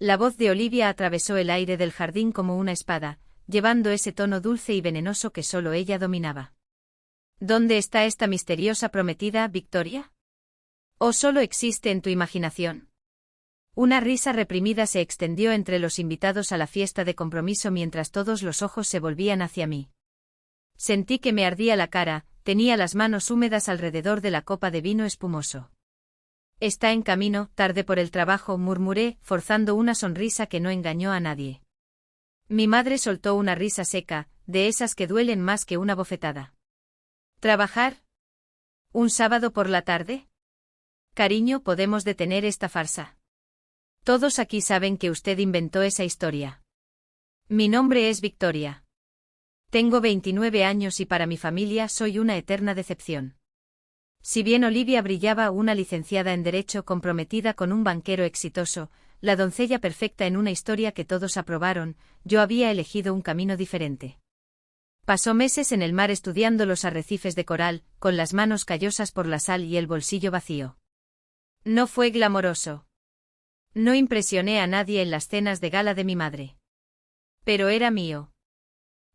La voz de Olivia atravesó el aire del jardín como una espada, llevando ese tono dulce y venenoso que solo ella dominaba. ¿Dónde está esta misteriosa prometida, Victoria? ¿O solo existe en tu imaginación? Una risa reprimida se extendió entre los invitados a la fiesta de compromiso mientras todos los ojos se volvían hacia mí. Sentí que me ardía la cara, tenía las manos húmedas alrededor de la copa de vino espumoso. Está en camino, tarde por el trabajo, murmuré, forzando una sonrisa que no engañó a nadie. Mi madre soltó una risa seca, de esas que duelen más que una bofetada. ¿Trabajar? ¿Un sábado por la tarde? Cariño, ¿podemos detener esta farsa? Todos aquí saben que usted inventó esa historia. Mi nombre es Victoria. Tengo 29 años y para mi familia soy una eterna decepción. Si bien Olivia brillaba, una licenciada en Derecho comprometida con un banquero exitoso, la doncella perfecta en una historia que todos aprobaron, yo había elegido un camino diferente. Pasó meses en el mar estudiando los arrecifes de coral, con las manos callosas por la sal y el bolsillo vacío. No fue glamoroso. No impresioné a nadie en las cenas de gala de mi madre. Pero era mío.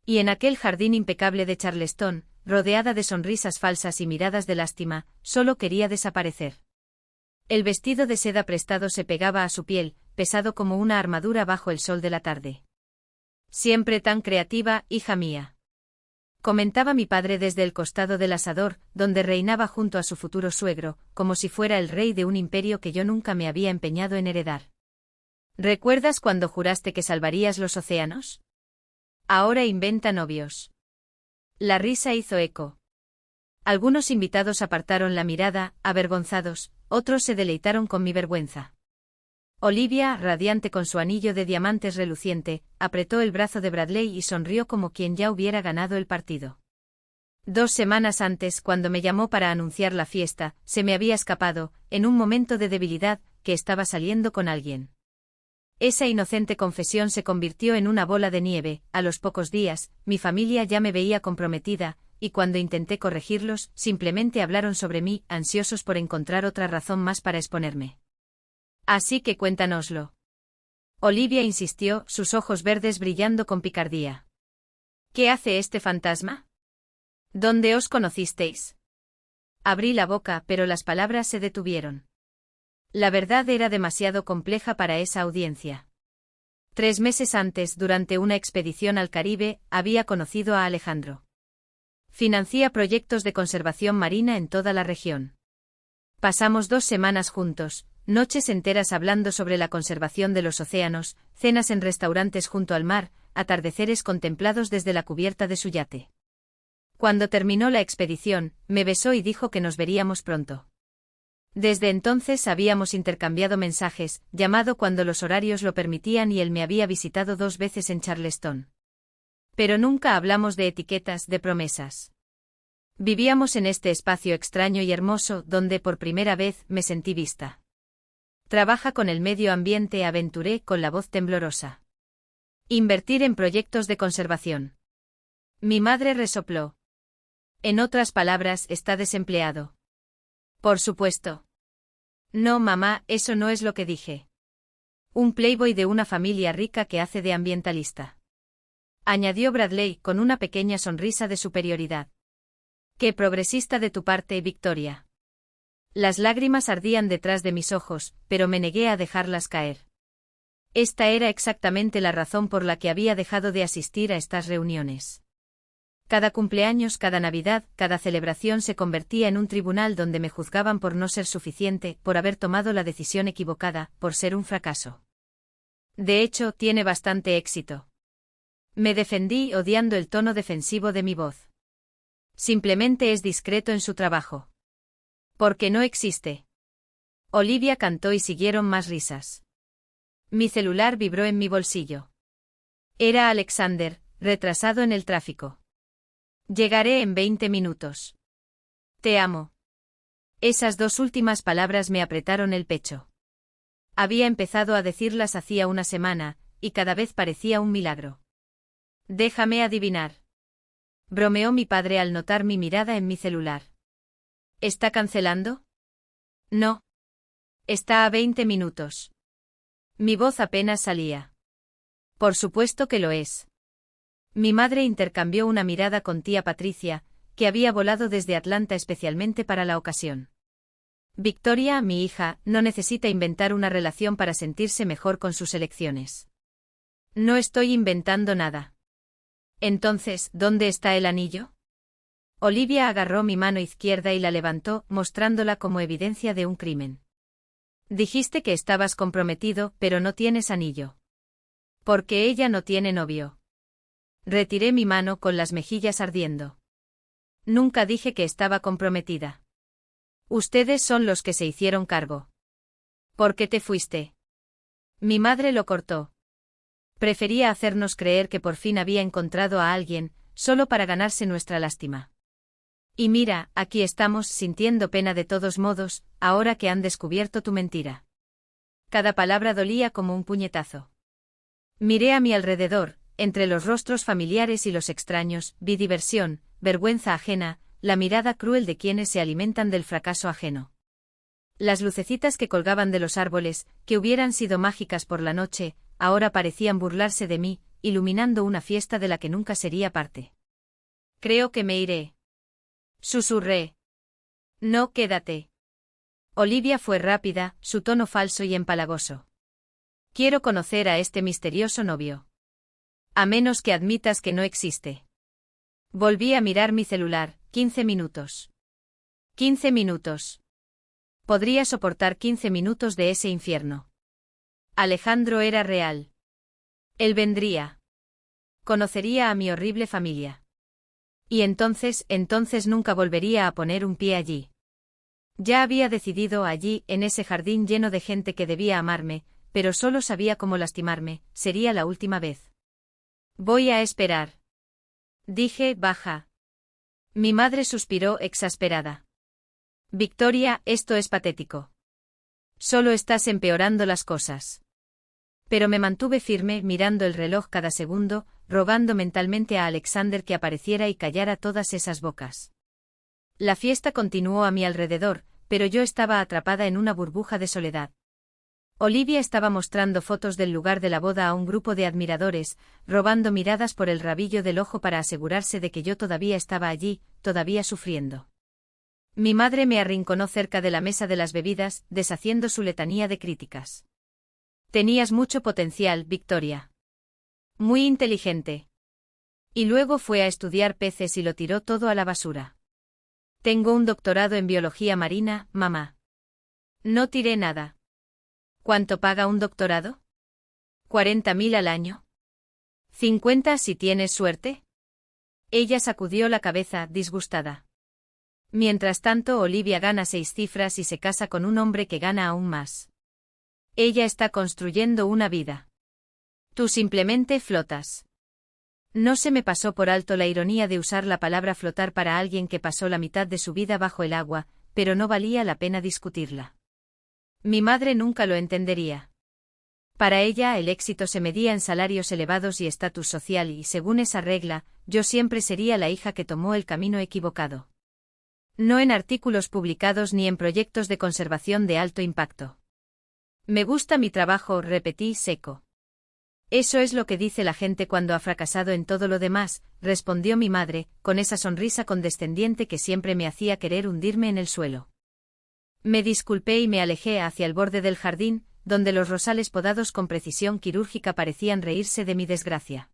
Y en aquel jardín impecable de Charleston, rodeada de sonrisas falsas y miradas de lástima, solo quería desaparecer. El vestido de seda prestado se pegaba a su piel, pesado como una armadura bajo el sol de la tarde. Siempre tan creativa, hija mía. Comentaba mi padre desde el costado del asador, donde reinaba junto a su futuro suegro, como si fuera el rey de un imperio que yo nunca me había empeñado en heredar. ¿Recuerdas cuando juraste que salvarías los océanos? Ahora inventa novios. La risa hizo eco. Algunos invitados apartaron la mirada, avergonzados, otros se deleitaron con mi vergüenza. Olivia, radiante con su anillo de diamantes reluciente, apretó el brazo de Bradley y sonrió como quien ya hubiera ganado el partido. 2 semanas antes, cuando me llamó para anunciar la fiesta, se me había escapado, en un momento de debilidad, que estaba saliendo con alguien. Esa inocente confesión se convirtió en una bola de nieve. A los pocos días, mi familia ya me veía comprometida, y cuando intenté corregirlos, simplemente hablaron sobre mí, ansiosos por encontrar otra razón más para exponerme. Así que cuéntanoslo. Olivia insistió, sus ojos verdes brillando con picardía. ¿Qué hace este fantasma? ¿Dónde os conocisteis? Abrí la boca, pero las palabras se detuvieron. La verdad era demasiado compleja para esa audiencia. 3 meses antes, durante una expedición al Caribe, había conocido a Alejandro. Financia proyectos de conservación marina en toda la región. Pasamos 2 semanas juntos, noches enteras hablando sobre la conservación de los océanos, cenas en restaurantes junto al mar, atardeceres contemplados desde la cubierta de su yate. Cuando terminó la expedición, me besó y dijo que nos veríamos pronto. Desde entonces habíamos intercambiado mensajes, llamado cuando los horarios lo permitían y él me había visitado 2 veces en Charleston. Pero nunca hablamos de etiquetas, de promesas. Vivíamos en este espacio extraño y hermoso donde por primera vez me sentí vista. Trabaja con el medio ambiente, aventuré con la voz temblorosa. Invertir en proyectos de conservación. Mi madre resopló. En otras palabras, está desempleado. Por supuesto. No, mamá, eso no es lo que dije. Un playboy de una familia rica que hace de ambientalista. Añadió Bradley con una pequeña sonrisa de superioridad. Qué progresista de tu parte, Victoria. Las lágrimas ardían detrás de mis ojos, pero me negué a dejarlas caer. Esta era exactamente la razón por la que había dejado de asistir a estas reuniones. Cada cumpleaños, cada Navidad, cada celebración se convertía en un tribunal donde me juzgaban por no ser suficiente, por haber tomado la decisión equivocada, por ser un fracaso. De hecho, tiene bastante éxito. Me defendí odiando el tono defensivo de mi voz. Simplemente es discreto en su trabajo. Porque no existe. Olivia cantó y siguieron más risas. Mi celular vibró en mi bolsillo. Era Alexander, retrasado en el tráfico. Llegaré en 20 minutos. Te amo. Esas 2 últimas palabras me apretaron el pecho. Había empezado a decirlas hacía una semana, y cada vez parecía un milagro. Déjame adivinar. Bromeó mi padre al notar mi mirada en mi celular. ¿Está cancelando? No. Está a 20 minutos. Mi voz apenas salía. Por supuesto que lo es. Mi madre intercambió una mirada con tía Patricia, que había volado desde Atlanta especialmente para la ocasión. Victoria, mi hija, no necesita inventar una relación para sentirse mejor con sus elecciones. No estoy inventando nada. Entonces, ¿dónde está el anillo? Olivia agarró mi mano izquierda y la levantó, mostrándola como evidencia de un crimen. Dijiste que estabas comprometido, pero no tienes anillo. Porque ella no tiene novio. Retiré mi mano con las mejillas ardiendo. Nunca dije que estaba comprometida. Ustedes son los que se hicieron cargo. ¿Por qué te fuiste? Mi madre lo cortó. Prefería hacernos creer que por fin había encontrado a alguien, solo para ganarse nuestra lástima. Y mira, aquí estamos sintiendo pena de todos modos, ahora que han descubierto tu mentira. Cada palabra dolía como un puñetazo. Miré a mi alrededor, entre los rostros familiares y los extraños, vi diversión, vergüenza ajena, la mirada cruel de quienes se alimentan del fracaso ajeno. Las lucecitas que colgaban de los árboles, que hubieran sido mágicas por la noche, ahora parecían burlarse de mí, iluminando una fiesta de la que nunca sería parte. Creo que me iré. Susurré. No, quédate. Olivia fue rápida, su tono falso y empalagoso. Quiero conocer a este misterioso novio. A menos que admitas que no existe. Volví a mirar mi celular, 15 minutos. 15 minutos. Podría soportar 15 minutos de ese infierno. Alejandro era real. Él vendría. Conocería a mi horrible familia. Y entonces nunca volvería a poner un pie allí. Ya había decidido allí, en ese jardín lleno de gente que debía amarme, pero solo sabía cómo lastimarme, sería la última vez. Voy a esperar. Dije, baja. Mi madre suspiró exasperada. Victoria, esto es patético. Solo estás empeorando las cosas. Pero me mantuve firme mirando el reloj cada segundo, rogando mentalmente a Alexander que apareciera y callara todas esas bocas. La fiesta continuó a mi alrededor, pero yo estaba atrapada en una burbuja de soledad. Olivia estaba mostrando fotos del lugar de la boda a un grupo de admiradores, robando miradas por el rabillo del ojo para asegurarse de que yo todavía estaba allí, todavía sufriendo. Mi madre me arrinconó cerca de la mesa de las bebidas, deshaciendo su letanía de críticas. Tenías mucho potencial, Victoria. Muy inteligente. Y luego fue a estudiar peces y lo tiró todo a la basura. Tengo un doctorado en biología marina, mamá. No tiré nada. ¿Cuánto paga un doctorado? 40.000 al año. 50 si tienes suerte. Ella sacudió la cabeza, disgustada. Mientras tanto, Olivia gana 6 cifras y se casa con un hombre que gana aún más. Ella está construyendo una vida. Tú simplemente flotas. No se me pasó por alto la ironía de usar la palabra flotar para alguien que pasó la mitad de su vida bajo el agua, pero no valía la pena discutirla. Mi madre nunca lo entendería. Para ella el éxito se medía en salarios elevados y estatus social y, según esa regla, yo siempre sería la hija que tomó el camino equivocado. No en artículos publicados ni en proyectos de conservación de alto impacto. Me gusta mi trabajo, repetí seco. Eso es lo que dice la gente cuando ha fracasado en todo lo demás, respondió mi madre, con esa sonrisa condescendiente que siempre me hacía querer hundirme en el suelo. Me disculpé y me alejé hacia el borde del jardín, donde los rosales podados con precisión quirúrgica parecían reírse de mi desgracia.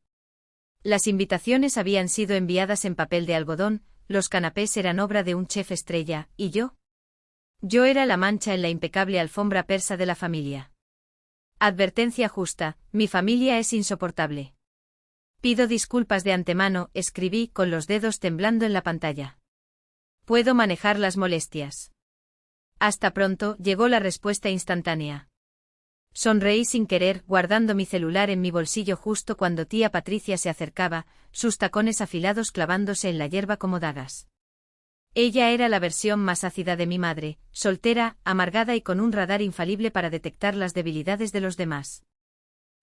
Las invitaciones habían sido enviadas en papel de algodón, los canapés eran obra de un chef estrella, ¿y yo? Yo era la mancha en la impecable alfombra persa de la familia. Advertencia justa, mi familia es insoportable. Pido disculpas de antemano, escribí con los dedos temblando en la pantalla. Puedo manejar las molestias. Hasta pronto, llegó la respuesta instantánea. Sonreí sin querer, guardando mi celular en mi bolsillo justo cuando tía Patricia se acercaba, sus tacones afilados clavándose en la hierba como dagas. Ella era la versión más ácida de mi madre, soltera, amargada y con un radar infalible para detectar las debilidades de los demás.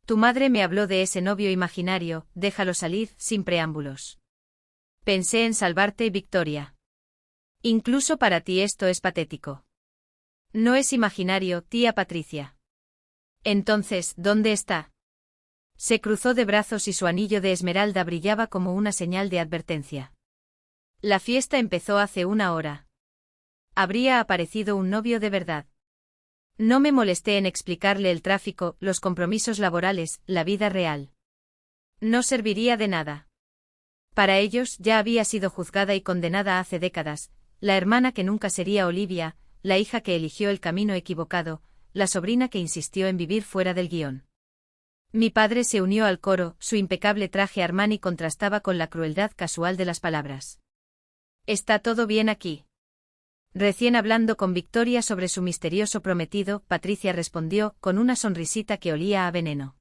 Tu madre me habló de ese novio imaginario, déjalo salir, sin preámbulos. Pensé en salvarte, Victoria. Incluso para ti esto es patético. No es imaginario, tía Patricia. Entonces, ¿dónde está? Se cruzó de brazos y su anillo de esmeralda brillaba como una señal de advertencia. La fiesta empezó hace una hora. Habría aparecido un novio de verdad. No me molesté en explicarle el tráfico, los compromisos laborales, la vida real. No serviría de nada. Para ellos ya había sido juzgada y condenada hace décadas, la hermana que nunca sería Olivia, la hija que eligió el camino equivocado, la sobrina que insistió en vivir fuera del guión. Mi padre se unió al coro, su impecable traje Armani contrastaba con la crueldad casual de las palabras. ¿Está todo bien aquí? Recién hablando con Victoria sobre su misterioso prometido, Patricia respondió, con una sonrisita que olía a veneno.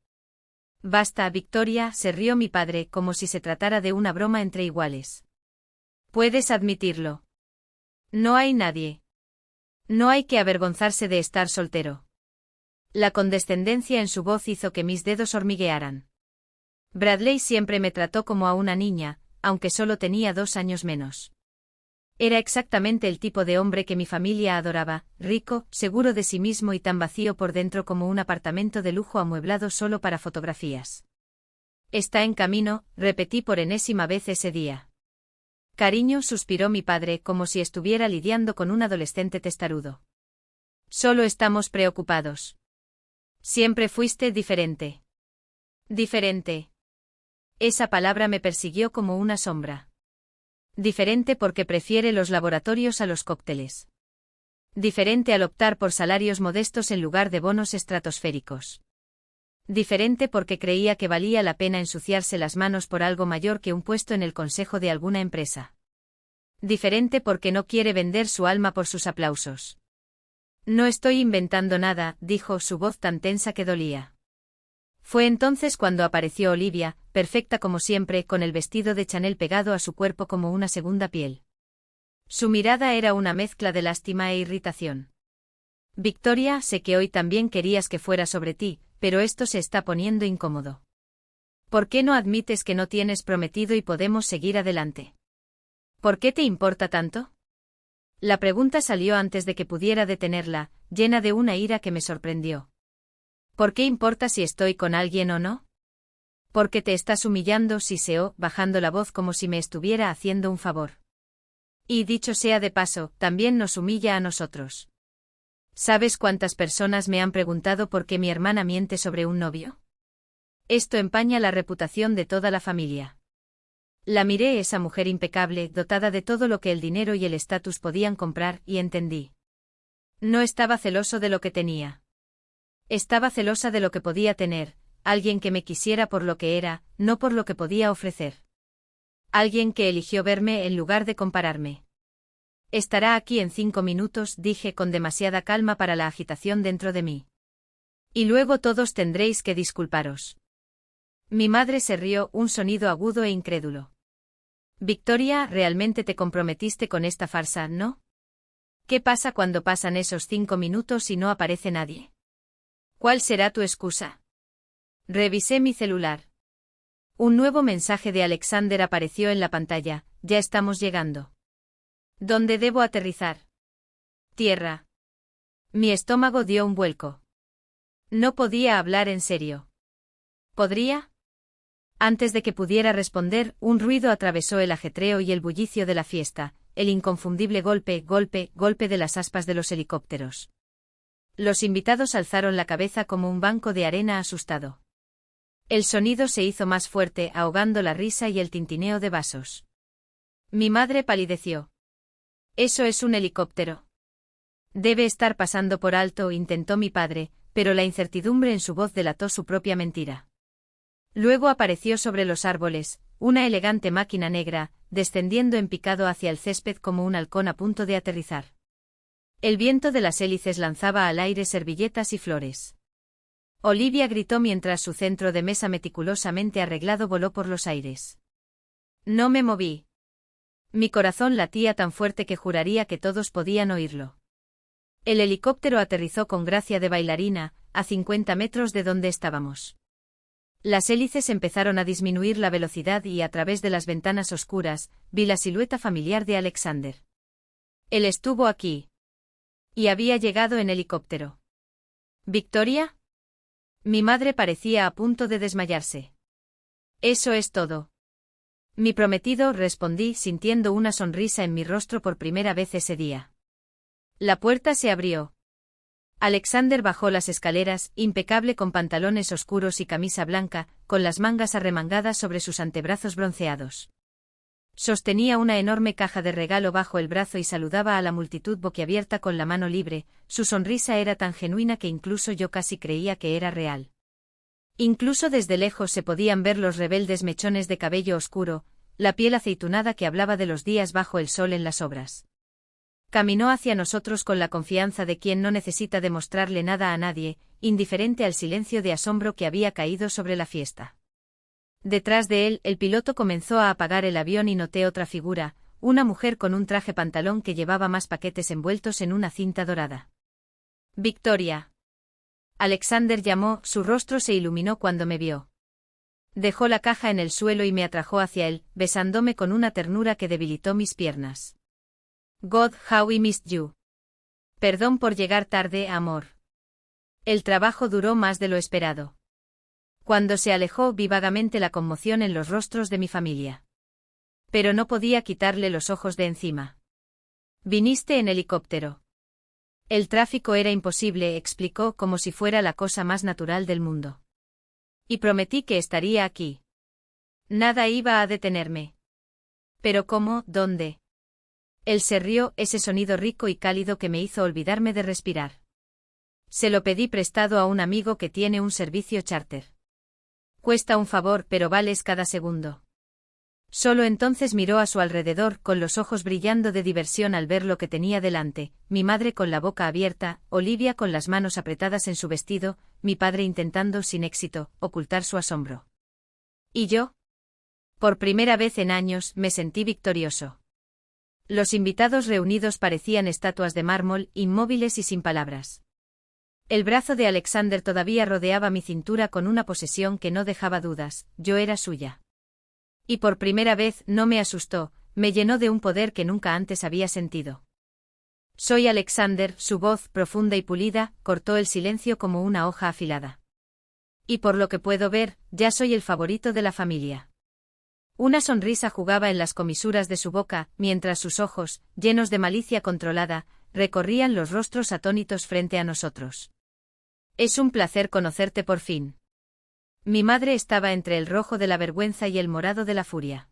Basta, Victoria, se rió mi padre, como si se tratara de una broma entre iguales. Puedes admitirlo. No hay nadie. No hay que avergonzarse de estar soltero. La condescendencia en su voz hizo que mis dedos hormiguearan. Bradley siempre me trató como a una niña, aunque solo tenía 2 años menos. Era exactamente el tipo de hombre que mi familia adoraba, rico, seguro de sí mismo y tan vacío por dentro como un apartamento de lujo amueblado solo para fotografías. Está en camino, repetí por enésima vez ese día. Cariño, suspiró mi padre como si estuviera lidiando con un adolescente testarudo. Solo estamos preocupados. Siempre fuiste diferente. Diferente. Esa palabra me persiguió como una sombra. Diferente porque prefiere los laboratorios a los cócteles. Diferente al optar por salarios modestos en lugar de bonos estratosféricos. Diferente porque creía que valía la pena ensuciarse las manos por algo mayor que un puesto en el consejo de alguna empresa. Diferente porque no quiere vender su alma por sus aplausos. No estoy inventando nada, dijo, su voz tan tensa que dolía. Fue entonces cuando apareció Olivia, perfecta como siempre, con el vestido de Chanel pegado a su cuerpo como una segunda piel. Su mirada era una mezcla de lástima e irritación. Victoria, sé que hoy también querías que fuera sobre ti, pero esto se está poniendo incómodo. ¿Por qué no admites que no tienes prometido y podemos seguir adelante? ¿Por qué te importa tanto? La pregunta salió antes de que pudiera detenerla, llena de una ira que me sorprendió. ¿Por qué importa si estoy con alguien o no? Porque te estás humillando, siseó, bajando la voz como si me estuviera haciendo un favor. Y dicho sea de paso, también nos humilla a nosotros. ¿Sabes cuántas personas me han preguntado por qué mi hermana miente sobre un novio? Esto empaña la reputación de toda la familia. La miré, esa mujer impecable, dotada de todo lo que el dinero y el estatus podían comprar, y entendí. No estaba celoso de lo que tenía. Estaba celosa de lo que podía tener, alguien que me quisiera por lo que era, no por lo que podía ofrecer. Alguien que eligió verme en lugar de compararme. Estará aquí en 5 minutos, dije con demasiada calma para la agitación dentro de mí. Y luego todos tendréis que disculparos. Mi madre se rió, un sonido agudo e incrédulo. Victoria, realmente te comprometiste con esta farsa, ¿no? ¿Qué pasa cuando pasan esos 5 minutos y no aparece nadie? ¿Cuál será tu excusa? Revisé mi celular. Un nuevo mensaje de Alexander apareció en la pantalla, ya estamos llegando. ¿Dónde debo aterrizar? Tierra. Mi estómago dio un vuelco. No podía hablar en serio. ¿Podría? Antes de que pudiera responder, un ruido atravesó el ajetreo y el bullicio de la fiesta, el inconfundible golpe, golpe, golpe de las aspas de los helicópteros. Los invitados alzaron la cabeza como un banco de arena asustado. El sonido se hizo más fuerte, ahogando la risa y el tintineo de vasos. Mi madre palideció. «¿Eso es un helicóptero?» «Debe estar pasando por alto», intentó mi padre, pero la incertidumbre en su voz delató su propia mentira. Luego apareció sobre los árboles, una elegante máquina negra, descendiendo en picado hacia el césped como un halcón a punto de aterrizar. El viento de las hélices lanzaba al aire servilletas y flores. Olivia gritó mientras su centro de mesa meticulosamente arreglado voló por los aires. No me moví. Mi corazón latía tan fuerte que juraría que todos podían oírlo. El helicóptero aterrizó con gracia de bailarina, a 50 metros de donde estábamos. Las hélices empezaron a disminuir la velocidad y a través de las ventanas oscuras, vi la silueta familiar de Alexander. Él estuvo aquí. Y había llegado en helicóptero. ¿Victoria? Mi madre parecía a punto de desmayarse. Eso es todo. Mi prometido, respondí, sintiendo una sonrisa en mi rostro por primera vez ese día. La puerta se abrió. Alexander bajó las escaleras, impecable con pantalones oscuros y camisa blanca, con las mangas arremangadas sobre sus antebrazos bronceados. Sostenía una enorme caja de regalo bajo el brazo y saludaba a la multitud boquiabierta con la mano libre. Su sonrisa era tan genuina que incluso yo casi creía que era real. Incluso desde lejos se podían ver los rebeldes mechones de cabello oscuro, la piel aceitunada que hablaba de los días bajo el sol en las obras. Caminó hacia nosotros con la confianza de quien no necesita demostrarle nada a nadie, indiferente al silencio de asombro que había caído sobre la fiesta. Detrás de él, el piloto comenzó a apagar el avión y noté otra figura, una mujer con un traje pantalón que llevaba más paquetes envueltos en una cinta dorada. Victoria. Alexander llamó, su rostro se iluminó cuando me vio. Dejó la caja en el suelo y me atrajo hacia él, besándome con una ternura que debilitó mis piernas. God, how I missed you. Perdón por llegar tarde, amor. El trabajo duró más de lo esperado. Cuando se alejó vi vagamente la conmoción en los rostros de mi familia. Pero no podía quitarle los ojos de encima. Viniste en helicóptero. El tráfico era imposible, explicó como si fuera la cosa más natural del mundo. Y prometí que estaría aquí. Nada iba a detenerme. ¿Pero cómo? ¿Dónde? Él se rió, ese sonido rico y cálido que me hizo olvidarme de respirar. Se lo pedí prestado a un amigo que tiene un servicio charter. Cuesta un favor, pero vales cada segundo. Solo entonces miró a su alrededor, con los ojos brillando de diversión al ver lo que tenía delante, mi madre con la boca abierta, Olivia con las manos apretadas en su vestido, mi padre intentando, sin éxito, ocultar su asombro. ¿Y yo? Por primera vez en años, me sentí victorioso. Los invitados reunidos parecían estatuas de mármol, inmóviles y sin palabras. El brazo de Alexander todavía rodeaba mi cintura con una posesión que no dejaba dudas, yo era suya. Y por primera vez no me asustó, me llenó de un poder que nunca antes había sentido. Soy Alexander, su voz, profunda y pulida, cortó el silencio como una hoja afilada. Y por lo que puedo ver, ya soy el favorito de la familia. Una sonrisa jugaba en las comisuras de su boca, mientras sus ojos, llenos de malicia controlada, recorrían los rostros atónitos frente a nosotros. Es un placer conocerte por fin. Mi madre estaba entre el rojo de la vergüenza y el morado de la furia.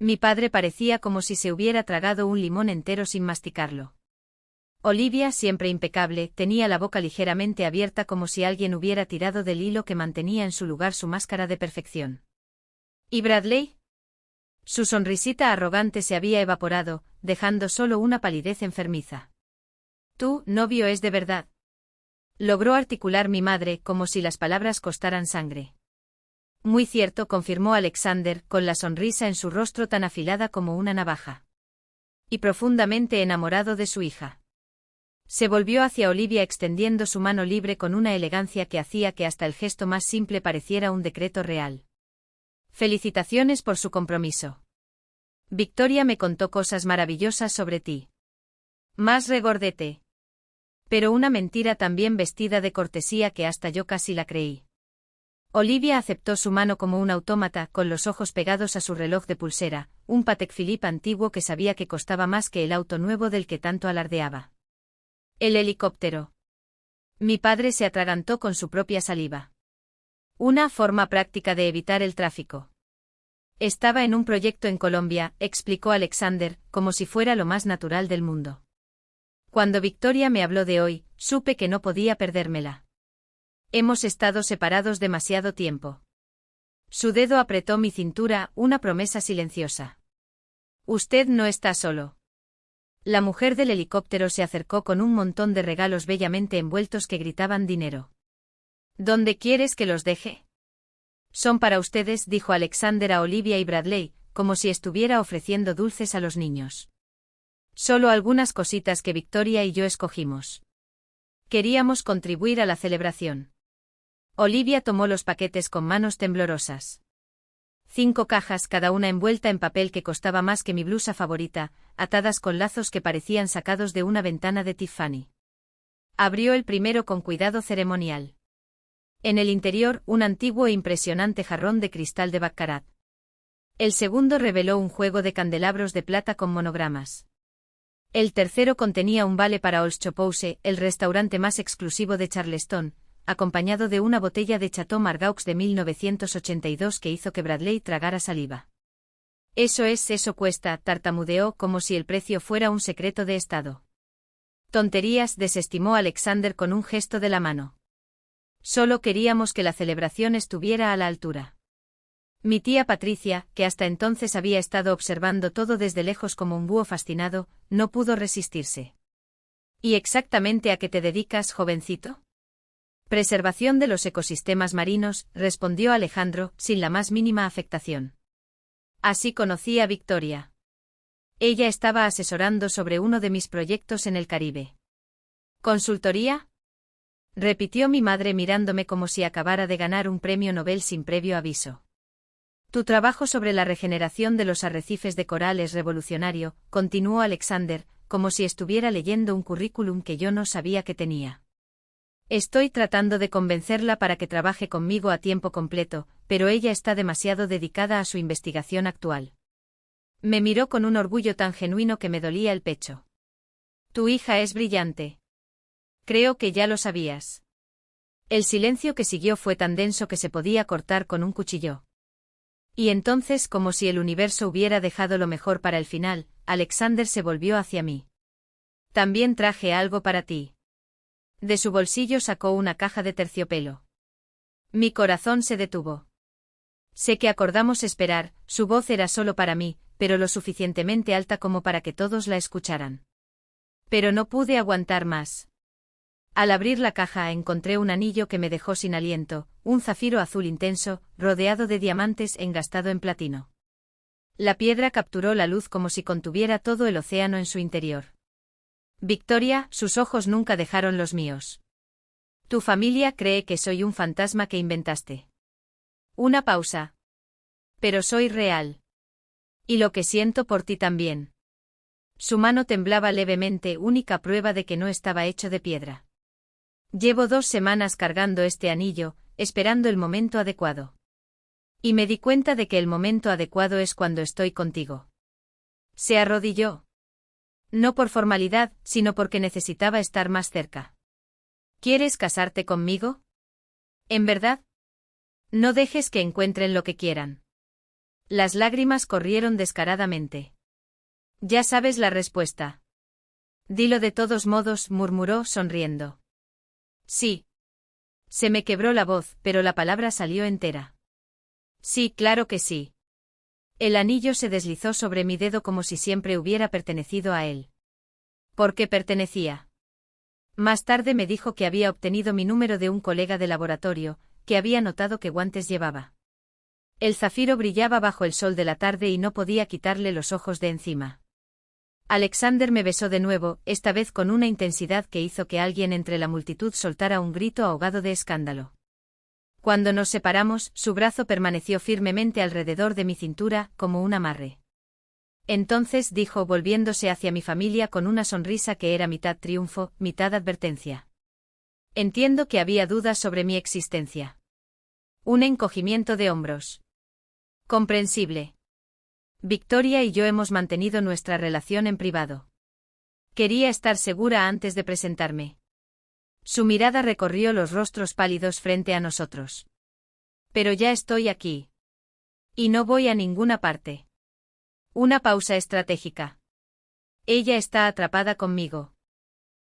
Mi padre parecía como si se hubiera tragado un limón entero sin masticarlo. Olivia, siempre impecable, tenía la boca ligeramente abierta como si alguien hubiera tirado del hilo que mantenía en su lugar su máscara de perfección. ¿Y Bradley? Su sonrisita arrogante se había evaporado, dejando solo una palidez enfermiza. Tu novio es de verdad. Logró articular mi madre como si las palabras costaran sangre. Muy cierto, confirmó Alexander, con la sonrisa en su rostro tan afilada como una navaja. Y profundamente enamorado de su hija. Se volvió hacia Olivia extendiendo su mano libre con una elegancia que hacía que hasta el gesto más simple pareciera un decreto real. Felicitaciones por su compromiso. Victoria me contó cosas maravillosas sobre ti. Más regordete. Pero una mentira tan bien vestida de cortesía que hasta yo casi la creí. Olivia aceptó su mano como un autómata, con los ojos pegados a su reloj de pulsera, un Patek Philippe antiguo que sabía que costaba más que el auto nuevo del que tanto alardeaba. El helicóptero. Mi padre se atragantó con su propia saliva. Una forma práctica de evitar el tráfico. Estaba en un proyecto en Colombia, explicó Alexander, como si fuera lo más natural del mundo. Cuando Victoria me habló de hoy, supe que no podía perdérmela. Hemos estado separados demasiado tiempo. Su dedo apretó mi cintura, una promesa silenciosa. Usted no está solo. La mujer del helicóptero se acercó con un montón de regalos bellamente envueltos que gritaban dinero. ¿Dónde quieres que los deje? Son para ustedes, dijo Alexander a Olivia y Bradley, como si estuviera ofreciendo dulces a los niños. Solo algunas cositas que Victoria y yo escogimos. Queríamos contribuir a la celebración. Olivia tomó los paquetes con manos temblorosas. 5 cajas, cada una envuelta en papel que costaba más que mi blusa favorita, atadas con lazos que parecían sacados de una ventana de Tiffany. Abrió el primero con cuidado ceremonial. En el interior, un antiguo e impresionante jarrón de cristal de Baccarat. El segundo reveló un juego de candelabros de plata con monogramas. El tercero contenía un vale para Olschopouse, el restaurante más exclusivo de Charleston, acompañado de una botella de Chateau Margaux de 1982 que hizo que Bradley tragara saliva. Eso cuesta, tartamudeó como si el precio fuera un secreto de estado. Tonterías, desestimó Alexander con un gesto de la mano. Solo queríamos que la celebración estuviera a la altura. Mi tía Patricia, que hasta entonces había estado observando todo desde lejos como un búho fascinado, no pudo resistirse. ¿Y exactamente a qué te dedicas, jovencito? Preservación de los ecosistemas marinos, respondió Alejandro, sin la más mínima afectación. Así conocí a Victoria. Ella estaba asesorando sobre uno de mis proyectos en el Caribe. ¿Consultoría? Repitió mi madre mirándome como si acabara de ganar un premio Nobel sin previo aviso. Tu trabajo sobre la regeneración de los arrecifes de coral es revolucionario, continuó Alexander, como si estuviera leyendo un currículum que yo no sabía que tenía. Estoy tratando de convencerla para que trabaje conmigo a tiempo completo, pero ella está demasiado dedicada a su investigación actual. Me miró con un orgullo tan genuino que me dolía el pecho. Tu hija es brillante. Creo que ya lo sabías. El silencio que siguió fue tan denso que se podía cortar con un cuchillo. Y entonces, como si el universo hubiera dejado lo mejor para el final, Alexander se volvió hacia mí. También traje algo para ti. De su bolsillo sacó una caja de terciopelo. Mi corazón se detuvo. Sé que acordamos esperar, su voz era solo para mí, pero lo suficientemente alta como para que todos la escucharan. Pero no pude aguantar más. Al abrir la caja encontré un anillo que me dejó sin aliento, un zafiro azul intenso, rodeado de diamantes engastado en platino. La piedra capturó la luz como si contuviera todo el océano en su interior. Victoria, sus ojos nunca dejaron los míos. Tu familia cree que soy un fantasma que inventaste. Una pausa. Pero soy real. Y lo que siento por ti también. Su mano temblaba levemente, única prueba de que no estaba hecho de piedra. Llevo 2 semanas cargando este anillo, esperando el momento adecuado. Y me di cuenta de que el momento adecuado es cuando estoy contigo. Se arrodilló. No por formalidad, sino porque necesitaba estar más cerca. ¿Quieres casarte conmigo? ¿En verdad? No dejes que encuentren lo que quieran. Las lágrimas corrieron descaradamente. Ya sabes la respuesta. Dilo de todos modos, murmuró sonriendo. Sí. Se me quebró la voz, pero la palabra salió entera. Sí, claro que sí. El anillo se deslizó sobre mi dedo como si siempre hubiera pertenecido a él. ¿Por qué pertenecía? Más tarde me dijo que había obtenido mi número de un colega de laboratorio, que había notado qué guantes llevaba. El zafiro brillaba bajo el sol de la tarde y no podía quitarle los ojos de encima. Alexander me besó de nuevo, esta vez con una intensidad que hizo que alguien entre la multitud soltara un grito ahogado de escándalo. Cuando nos separamos, su brazo permaneció firmemente alrededor de mi cintura, como un amarre. Entonces dijo, volviéndose hacia mi familia con una sonrisa que era mitad triunfo, mitad advertencia. Entiendo que había dudas sobre mi existencia. Un encogimiento de hombros. Comprensible. Victoria y yo hemos mantenido nuestra relación en privado. Quería estar segura antes de presentarme. Su mirada recorrió los rostros pálidos frente a nosotros. Pero ya estoy aquí. Y no voy a ninguna parte. Una pausa estratégica. Ella está atrapada conmigo.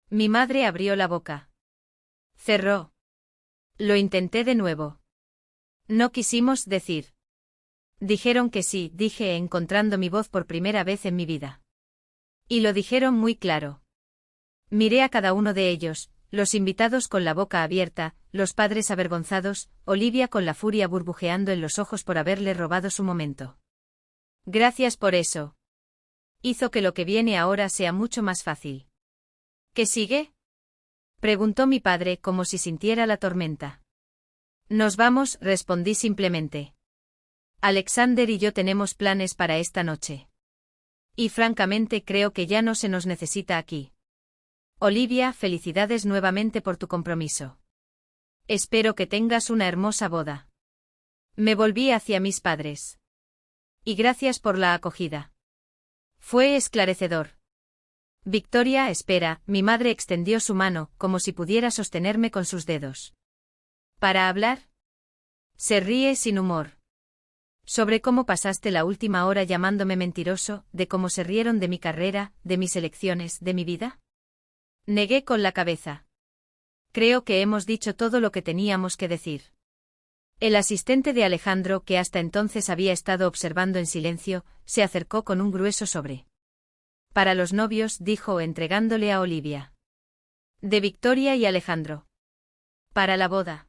Mi madre abrió la boca. Cerró. Lo intenté de nuevo. No quisimos decir. Dijeron que sí, dije encontrando mi voz por primera vez en mi vida. Y lo dijeron muy claro. Miré a cada uno de ellos, los invitados con la boca abierta, los padres avergonzados, Olivia con la furia burbujeando en los ojos por haberle robado su momento. Gracias por eso. Hizo que lo que viene ahora sea mucho más fácil. ¿Qué sigue? Preguntó mi padre como si sintiera la tormenta. Nos vamos, respondí simplemente. Alexander y yo tenemos planes para esta noche. Y francamente creo que ya no se nos necesita aquí. Olivia, felicidades nuevamente por tu compromiso. Espero que tengas una hermosa boda. Me volví hacia mis padres. Y gracias por la acogida. Fue esclarecedor. Victoria, espera, mi madre extendió su mano, como si pudiera sostenerme con sus dedos. ¿Para hablar? Se ríe sin humor. Sobre cómo pasaste la última hora llamándome mentiroso, de cómo se rieron de mi carrera, de mis elecciones, de mi vida. Negué con la cabeza. Creo que hemos dicho todo lo que teníamos que decir. El asistente de Alejandro, que hasta entonces había estado observando en silencio, se acercó con un grueso sobre. Para los novios, dijo entregándole a Olivia. De Victoria y Alejandro. Para la boda.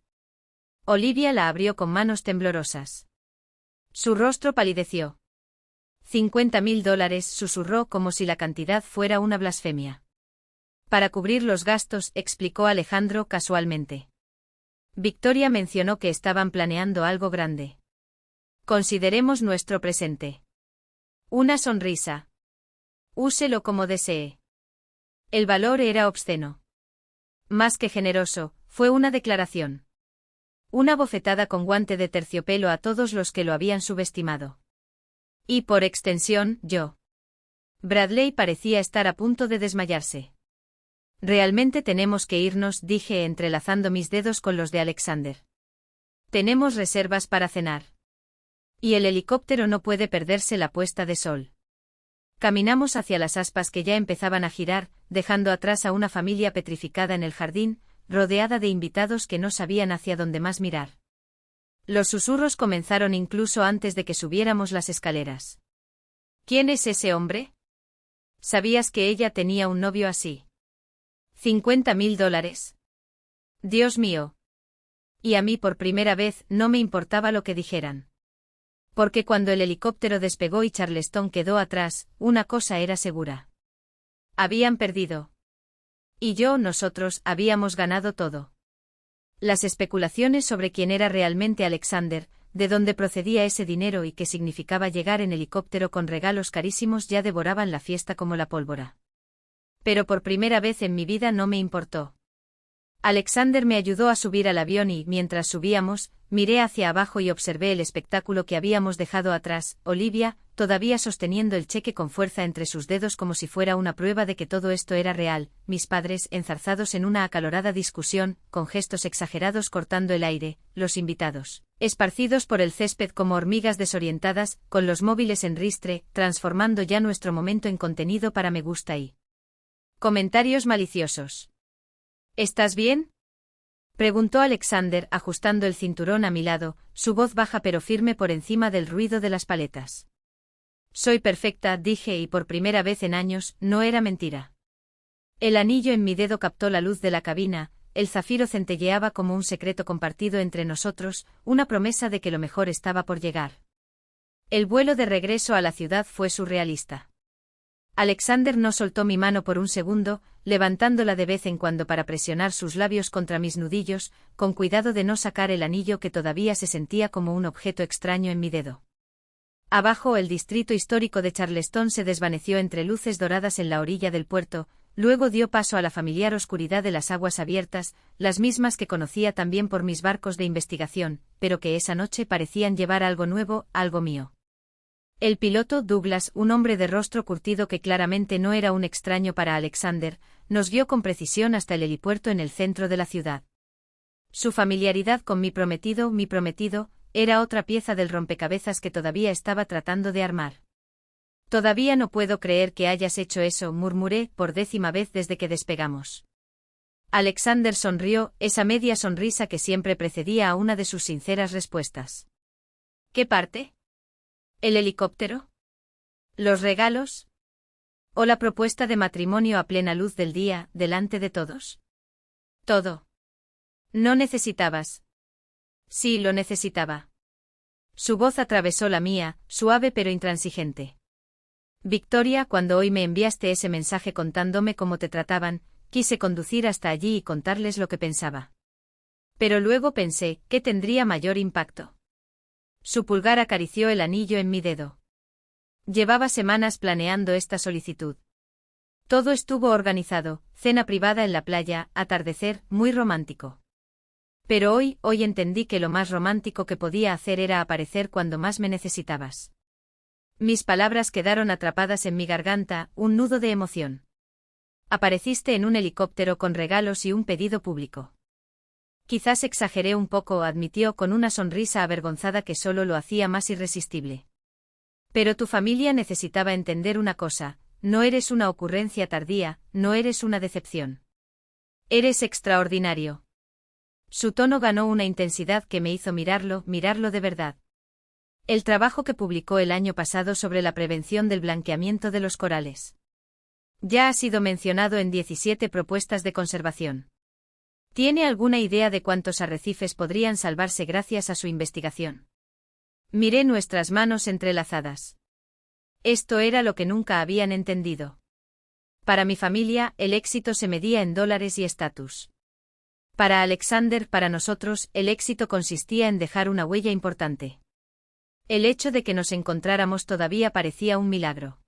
Olivia la abrió con manos temblorosas. Su rostro palideció. $50.000, susurró como si la cantidad fuera una blasfemia. Para cubrir los gastos, explicó Alejandro casualmente. Victoria mencionó que estaban planeando algo grande. Consideremos nuestro presente. Una sonrisa. Úselo como desee. El valor era obsceno. Más que generoso, fue una declaración. Una bofetada con guante de terciopelo a todos los que lo habían subestimado. Y por extensión, yo. Bradley parecía estar a punto de desmayarse. Realmente tenemos que irnos, dije entrelazando mis dedos con los de Alexander. Tenemos reservas para cenar. Y el helicóptero no puede perderse la puesta de sol. Caminamos hacia las aspas que ya empezaban a girar, dejando atrás a una familia petrificada en el jardín, rodeada de invitados que no sabían hacia dónde más mirar. Los susurros comenzaron incluso antes de que subiéramos las escaleras. ¿Quién es ese hombre? ¿Sabías que ella tenía un novio así? $50.000. Dios mío. Y a mí por primera vez no me importaba lo que dijeran. Porque cuando el helicóptero despegó y Charleston quedó atrás, una cosa era segura. Habían perdido. Y nosotros, habíamos ganado todo. Las especulaciones sobre quién era realmente Alexander, de dónde procedía ese dinero y qué significaba llegar en helicóptero con regalos carísimos ya devoraban la fiesta como la pólvora. Pero por primera vez en mi vida no me importó. Alexander me ayudó a subir al avión y, mientras subíamos, miré hacia abajo y observé el espectáculo que habíamos dejado atrás. Olivia, todavía sosteniendo el cheque con fuerza entre sus dedos como si fuera una prueba de que todo esto era real, mis padres enzarzados en una acalorada discusión, con gestos exagerados cortando el aire, los invitados, esparcidos por el césped como hormigas desorientadas, con los móviles en ristre, transformando ya nuestro momento en contenido para me gusta y comentarios maliciosos. ¿Estás bien? Preguntó Alexander, ajustando el cinturón a mi lado, su voz baja pero firme por encima del ruido de las paletas. Soy perfecta, dije y por primera vez en años, no era mentira. El anillo en mi dedo captó la luz de la cabina, el zafiro centelleaba como un secreto compartido entre nosotros, una promesa de que lo mejor estaba por llegar. El vuelo de regreso a la ciudad fue surrealista. Alexander no soltó mi mano por un segundo, levantándola de vez en cuando para presionar sus labios contra mis nudillos, con cuidado de no sacar el anillo que todavía se sentía como un objeto extraño en mi dedo. Abajo el distrito histórico de Charleston se desvaneció entre luces doradas en la orilla del puerto, luego dio paso a la familiar oscuridad de las aguas abiertas, las mismas que conocía también por mis barcos de investigación, pero que esa noche parecían llevar algo nuevo, algo mío. El piloto Douglas, un hombre de rostro curtido que claramente no era un extraño para Alexander, nos guió con precisión hasta el helipuerto en el centro de la ciudad. Su familiaridad con mi prometido, era otra pieza del rompecabezas que todavía estaba tratando de armar. Todavía no puedo creer que hayas hecho eso, murmuré por 10ª vez desde que despegamos. Alexander sonrió, esa media sonrisa que siempre precedía a una de sus sinceras respuestas. ¿Qué parte? ¿El helicóptero? ¿Los regalos? ¿O la propuesta de matrimonio a plena luz del día, delante de todos? Todo. ¿No necesitabas? Sí, lo necesitaba. Su voz atravesó la mía, suave pero intransigente. Victoria, cuando hoy me enviaste ese mensaje contándome cómo te trataban, quise conducir hasta allí y contarles lo que pensaba. Pero luego pensé, ¿qué tendría mayor impacto? Su pulgar acarició el anillo en mi dedo. Llevaba semanas planeando esta solicitud. Todo estuvo organizado, cena privada en la playa, atardecer, muy romántico. Pero hoy entendí que lo más romántico que podía hacer era aparecer cuando más me necesitabas. Mis palabras quedaron atrapadas en mi garganta, un nudo de emoción. Apareciste en un helicóptero con regalos y un pedido público. Quizás exageré un poco, admitió con una sonrisa avergonzada que solo lo hacía más irresistible. Pero tu familia necesitaba entender una cosa, no eres una ocurrencia tardía, no eres una decepción. Eres extraordinario. Su tono ganó una intensidad que me hizo mirarlo de verdad. El trabajo que publicó el año pasado sobre la prevención del blanqueamiento de los corales. Ya ha sido mencionado en 17 propuestas de conservación. ¿Tiene alguna idea de cuántos arrecifes podrían salvarse gracias a su investigación? Miré nuestras manos entrelazadas. Esto era lo que nunca habían entendido. Para mi familia, el éxito se medía en dólares y estatus. Para Alexander, para nosotros, el éxito consistía en dejar una huella importante. El hecho de que nos encontráramos todavía parecía un milagro.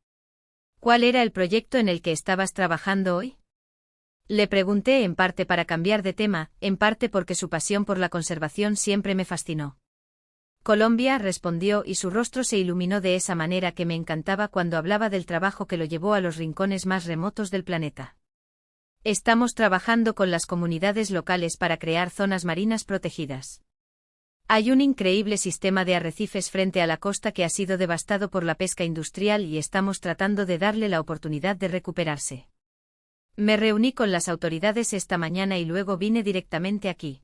¿Cuál era el proyecto en el que estabas trabajando hoy? Le pregunté, en parte para cambiar de tema, en parte porque su pasión por la conservación siempre me fascinó. Colombia, respondió, y su rostro se iluminó de esa manera que me encantaba cuando hablaba del trabajo que lo llevó a los rincones más remotos del planeta. Estamos trabajando con las comunidades locales para crear zonas marinas protegidas. Hay un increíble sistema de arrecifes frente a la costa que ha sido devastado por la pesca industrial y estamos tratando de darle la oportunidad de recuperarse. Me reuní con las autoridades esta mañana y luego vine directamente aquí.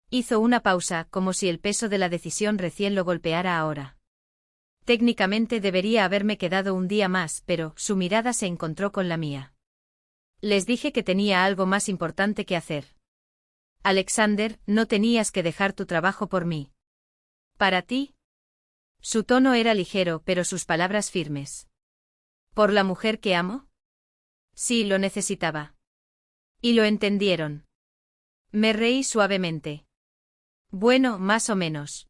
Hizo una pausa, como si el peso de la decisión recién lo golpeara ahora. Técnicamente debería haberme quedado un día más, pero su mirada se encontró con la mía. Les dije que tenía algo más importante que hacer. Alexander, no tenías que dejar tu trabajo por mí. ¿Para ti? Su tono era ligero, pero sus palabras firmes. ¿Por la mujer que amo? Sí, lo necesitaba. Y lo entendieron. Me reí suavemente. Bueno, más o menos.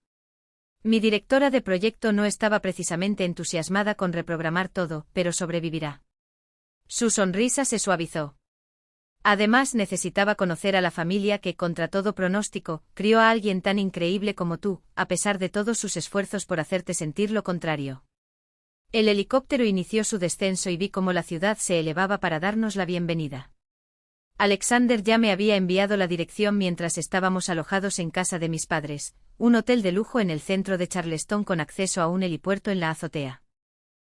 Mi directora de proyecto no estaba precisamente entusiasmada con reprogramar todo, pero sobrevivirá. Su sonrisa se suavizó. Además necesitaba conocer a la familia que, contra todo pronóstico, crió a alguien tan increíble como tú, a pesar de todos sus esfuerzos por hacerte sentir lo contrario. El helicóptero inició su descenso y vi cómo la ciudad se elevaba para darnos la bienvenida. Alexander ya me había enviado la dirección mientras estábamos alojados en casa de mis padres, un hotel de lujo en el centro de Charleston con acceso a un helipuerto en la azotea.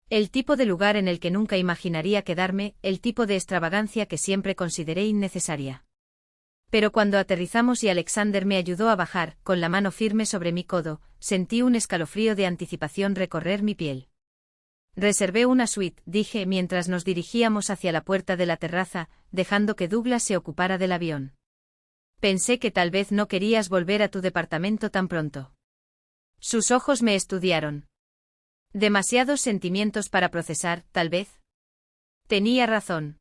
El tipo de lugar en el que nunca imaginaría quedarme, el tipo de extravagancia que siempre consideré innecesaria. Pero cuando aterrizamos y Alexander me ayudó a bajar, con la mano firme sobre mi codo, sentí un escalofrío de anticipación recorrer mi piel. Reservé una suite, dije mientras nos dirigíamos hacia la puerta de la terraza, dejando que Douglas se ocupara del avión. Pensé que tal vez no querías volver a tu departamento tan pronto. Sus ojos me estudiaron. Demasiados sentimientos para procesar, tal vez. Tenía razón.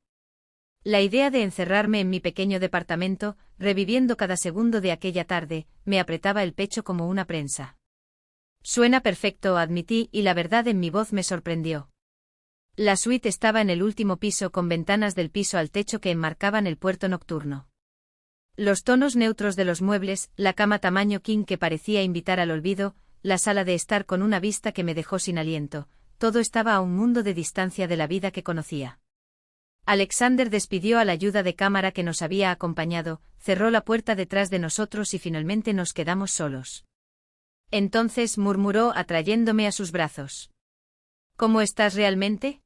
La idea de encerrarme en mi pequeño departamento, reviviendo cada segundo de aquella tarde, me apretaba el pecho como una prensa. Suena perfecto, admití, y la verdad en mi voz me sorprendió. La suite estaba en el último piso con ventanas del piso al techo que enmarcaban el puerto nocturno. Los tonos neutros de los muebles, la cama tamaño king que parecía invitar al olvido, la sala de estar con una vista que me dejó sin aliento, todo estaba a un mundo de distancia de la vida que conocía. Alexander despidió a la ayuda de cámara que nos había acompañado, cerró la puerta detrás de nosotros y finalmente nos quedamos solos. Entonces murmuró atrayéndome a sus brazos. ¿Cómo estás realmente?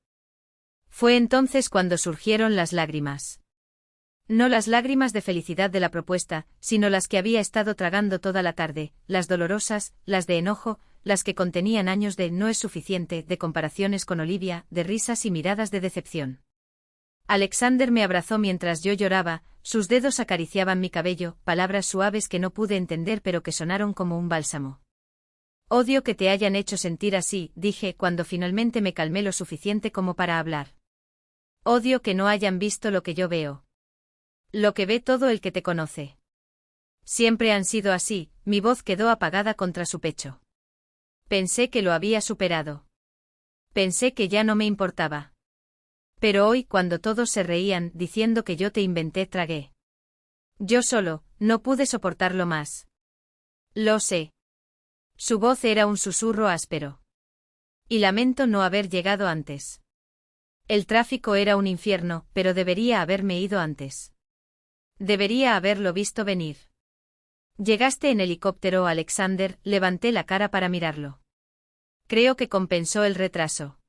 Fue entonces cuando surgieron las lágrimas. No las lágrimas de felicidad de la propuesta, sino las que había estado tragando toda la tarde, las dolorosas, las de enojo, las que contenían años de no es suficiente, de comparaciones con Olivia, de risas y miradas de decepción. Alexander me abrazó mientras yo lloraba, sus dedos acariciaban mi cabello, palabras suaves que no pude entender pero que sonaron como un bálsamo. Odio que te hayan hecho sentir así, dije cuando finalmente me calmé lo suficiente como para hablar. Odio que no hayan visto lo que yo veo. Lo que ve todo el que te conoce. Siempre han sido así, mi voz quedó apagada contra su pecho. Pensé que lo había superado. Pensé que ya no me importaba. Pero hoy, cuando todos se reían, diciendo que yo te inventé, tragué. Yo solo, no pude soportarlo más. Lo sé. Su voz era un susurro áspero. Y lamento no haber llegado antes. El tráfico era un infierno, pero debería haberme ido antes. Debería haberlo visto venir. Llegaste en helicóptero, Alexander, levanté la cara para mirarlo. Creo que compensó el retraso.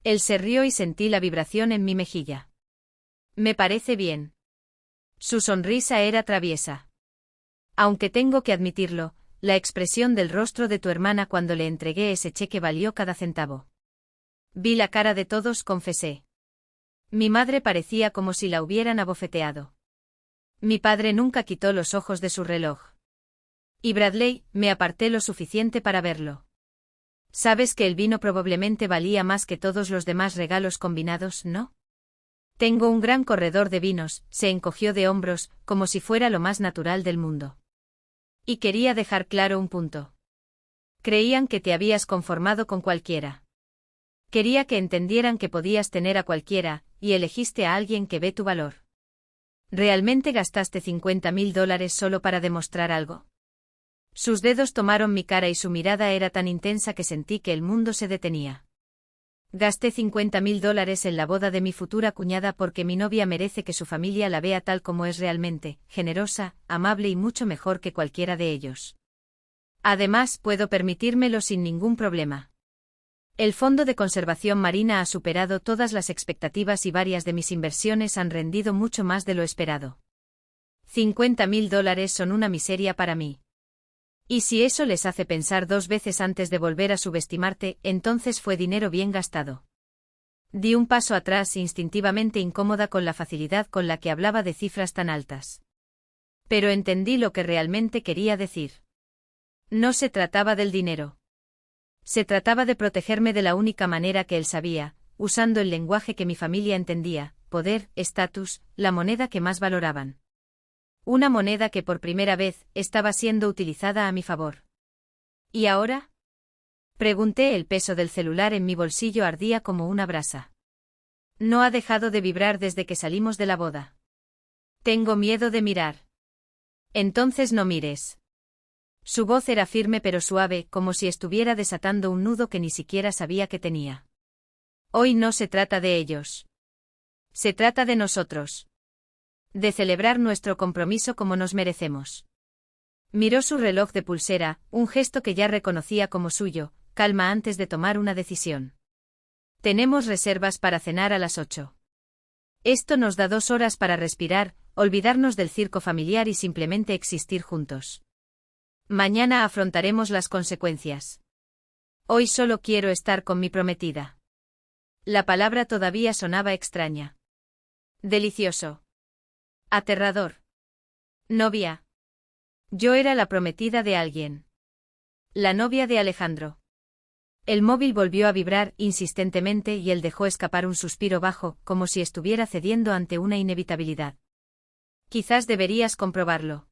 Él se rió y sentí la vibración en mi mejilla. Me parece bien. Su sonrisa era traviesa. Aunque tengo que admitirlo, la expresión del rostro de tu hermana cuando le entregué ese cheque valió cada centavo. Vi la cara de todos, confesé. Mi madre parecía como si la hubieran abofeteado. Mi padre nunca quitó los ojos de su reloj. Y Bradley, me aparté lo suficiente para verlo. Sabes que el vino probablemente valía más que todos los demás regalos combinados, ¿no? Tengo un gran corredor de vinos, se encogió de hombros, como si fuera lo más natural del mundo. Y quería dejar claro un punto. Creían que te habías conformado con cualquiera. Quería que entendieran que podías tener a cualquiera, y elegiste a alguien que ve tu valor. ¿Realmente gastaste $50.000 solo para demostrar algo? Sus dedos tomaron mi cara y su mirada era tan intensa que sentí que el mundo se detenía. Gasté $50.000 en la boda de mi futura cuñada porque mi novia merece que su familia la vea tal como es realmente, generosa, amable y mucho mejor que cualquiera de ellos. Además, puedo permitírmelo sin ningún problema. El Fondo de Conservación Marina ha superado todas las expectativas y varias de mis inversiones han rendido mucho más de lo esperado. $50.000 son una miseria para mí. Y si eso les hace pensar 2 veces antes de volver a subestimarte, entonces fue dinero bien gastado. Di un paso atrás, instintivamente incómoda con la facilidad con la que hablaba de cifras tan altas. Pero entendí lo que realmente quería decir. No se trataba del dinero. Se trataba de protegerme de la única manera que él sabía, usando el lenguaje que mi familia entendía, poder, estatus, la moneda que más valoraban. Una moneda que por primera vez estaba siendo utilizada a mi favor. ¿Y ahora? Pregunté, el peso del celular en mi bolsillo ardía como una brasa. No ha dejado de vibrar desde que salimos de la boda. Tengo miedo de mirar. Entonces no mires. Su voz era firme pero suave, como si estuviera desatando un nudo que ni siquiera sabía que tenía. Hoy no se trata de ellos. Se trata de nosotros. De celebrar nuestro compromiso como nos merecemos. Miró su reloj de pulsera, un gesto que ya reconocía como suyo, calma antes de tomar una decisión. Tenemos reservas para cenar a las 8. Esto nos da 2 horas para respirar, olvidarnos del circo familiar y simplemente existir juntos. Mañana afrontaremos las consecuencias. Hoy solo quiero estar con mi prometida. La palabra todavía sonaba extraña. Delicioso. Aterrador. Novia. Yo era la prometida de alguien. La novia de Alejandro. El móvil volvió a vibrar insistentemente y él dejó escapar un suspiro bajo, como si estuviera cediendo ante una inevitabilidad. Quizás deberías comprobarlo.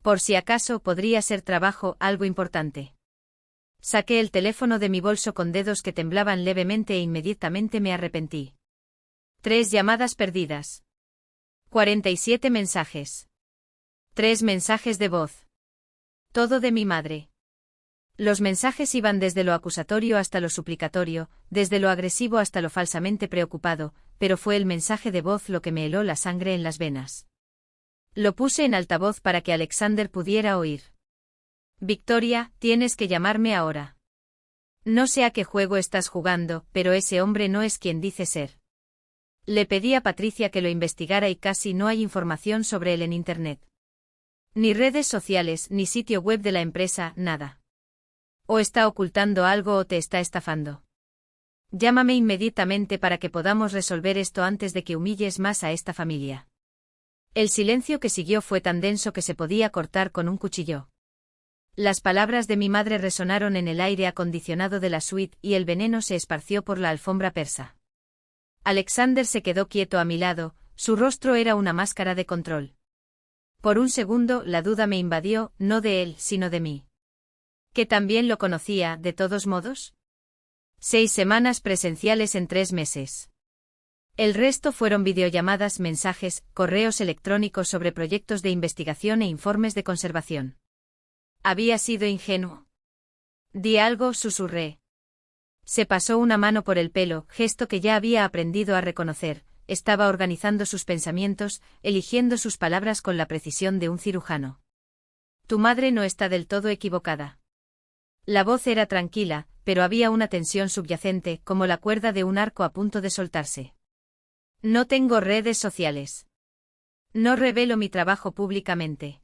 Por si acaso podría ser trabajo, algo importante. Saqué el teléfono de mi bolso con dedos que temblaban levemente e inmediatamente me arrepentí. 3 llamadas perdidas. 47 mensajes. 3 mensajes de voz. Todo de mi madre. Los mensajes iban desde lo acusatorio hasta lo suplicatorio, desde lo agresivo hasta lo falsamente preocupado, pero fue el mensaje de voz lo que me heló la sangre en las venas. Lo puse en altavoz para que Alexander pudiera oír. Victoria, tienes que llamarme ahora. No sé a qué juego estás jugando, pero ese hombre no es quien dice ser. Le pedí a Patricia que lo investigara y casi no hay información sobre él en Internet. Ni redes sociales, ni sitio web de la empresa, nada. O está ocultando algo o te está estafando. Llámame inmediatamente para que podamos resolver esto antes de que humilles más a esta familia. El silencio que siguió fue tan denso que se podía cortar con un cuchillo. Las palabras de mi madre resonaron en el aire acondicionado de la suite y el veneno se esparció por la alfombra persa. Alexander se quedó quieto a mi lado, su rostro era una máscara de control. Por un segundo la duda me invadió, no de él, sino de mí. ¿Que también lo conocía, de todos modos? 6 semanas presenciales en 3 meses. El resto fueron videollamadas, mensajes, correos electrónicos sobre proyectos de investigación e informes de conservación. Había sido ingenuo. Di algo, susurré. Se pasó una mano por el pelo, gesto que ya había aprendido a reconocer. Estaba organizando sus pensamientos, eligiendo sus palabras con la precisión de un cirujano. Tu madre no está del todo equivocada. La voz era tranquila, pero había una tensión subyacente, como la cuerda de un arco a punto de soltarse. No tengo redes sociales. No revelo mi trabajo públicamente.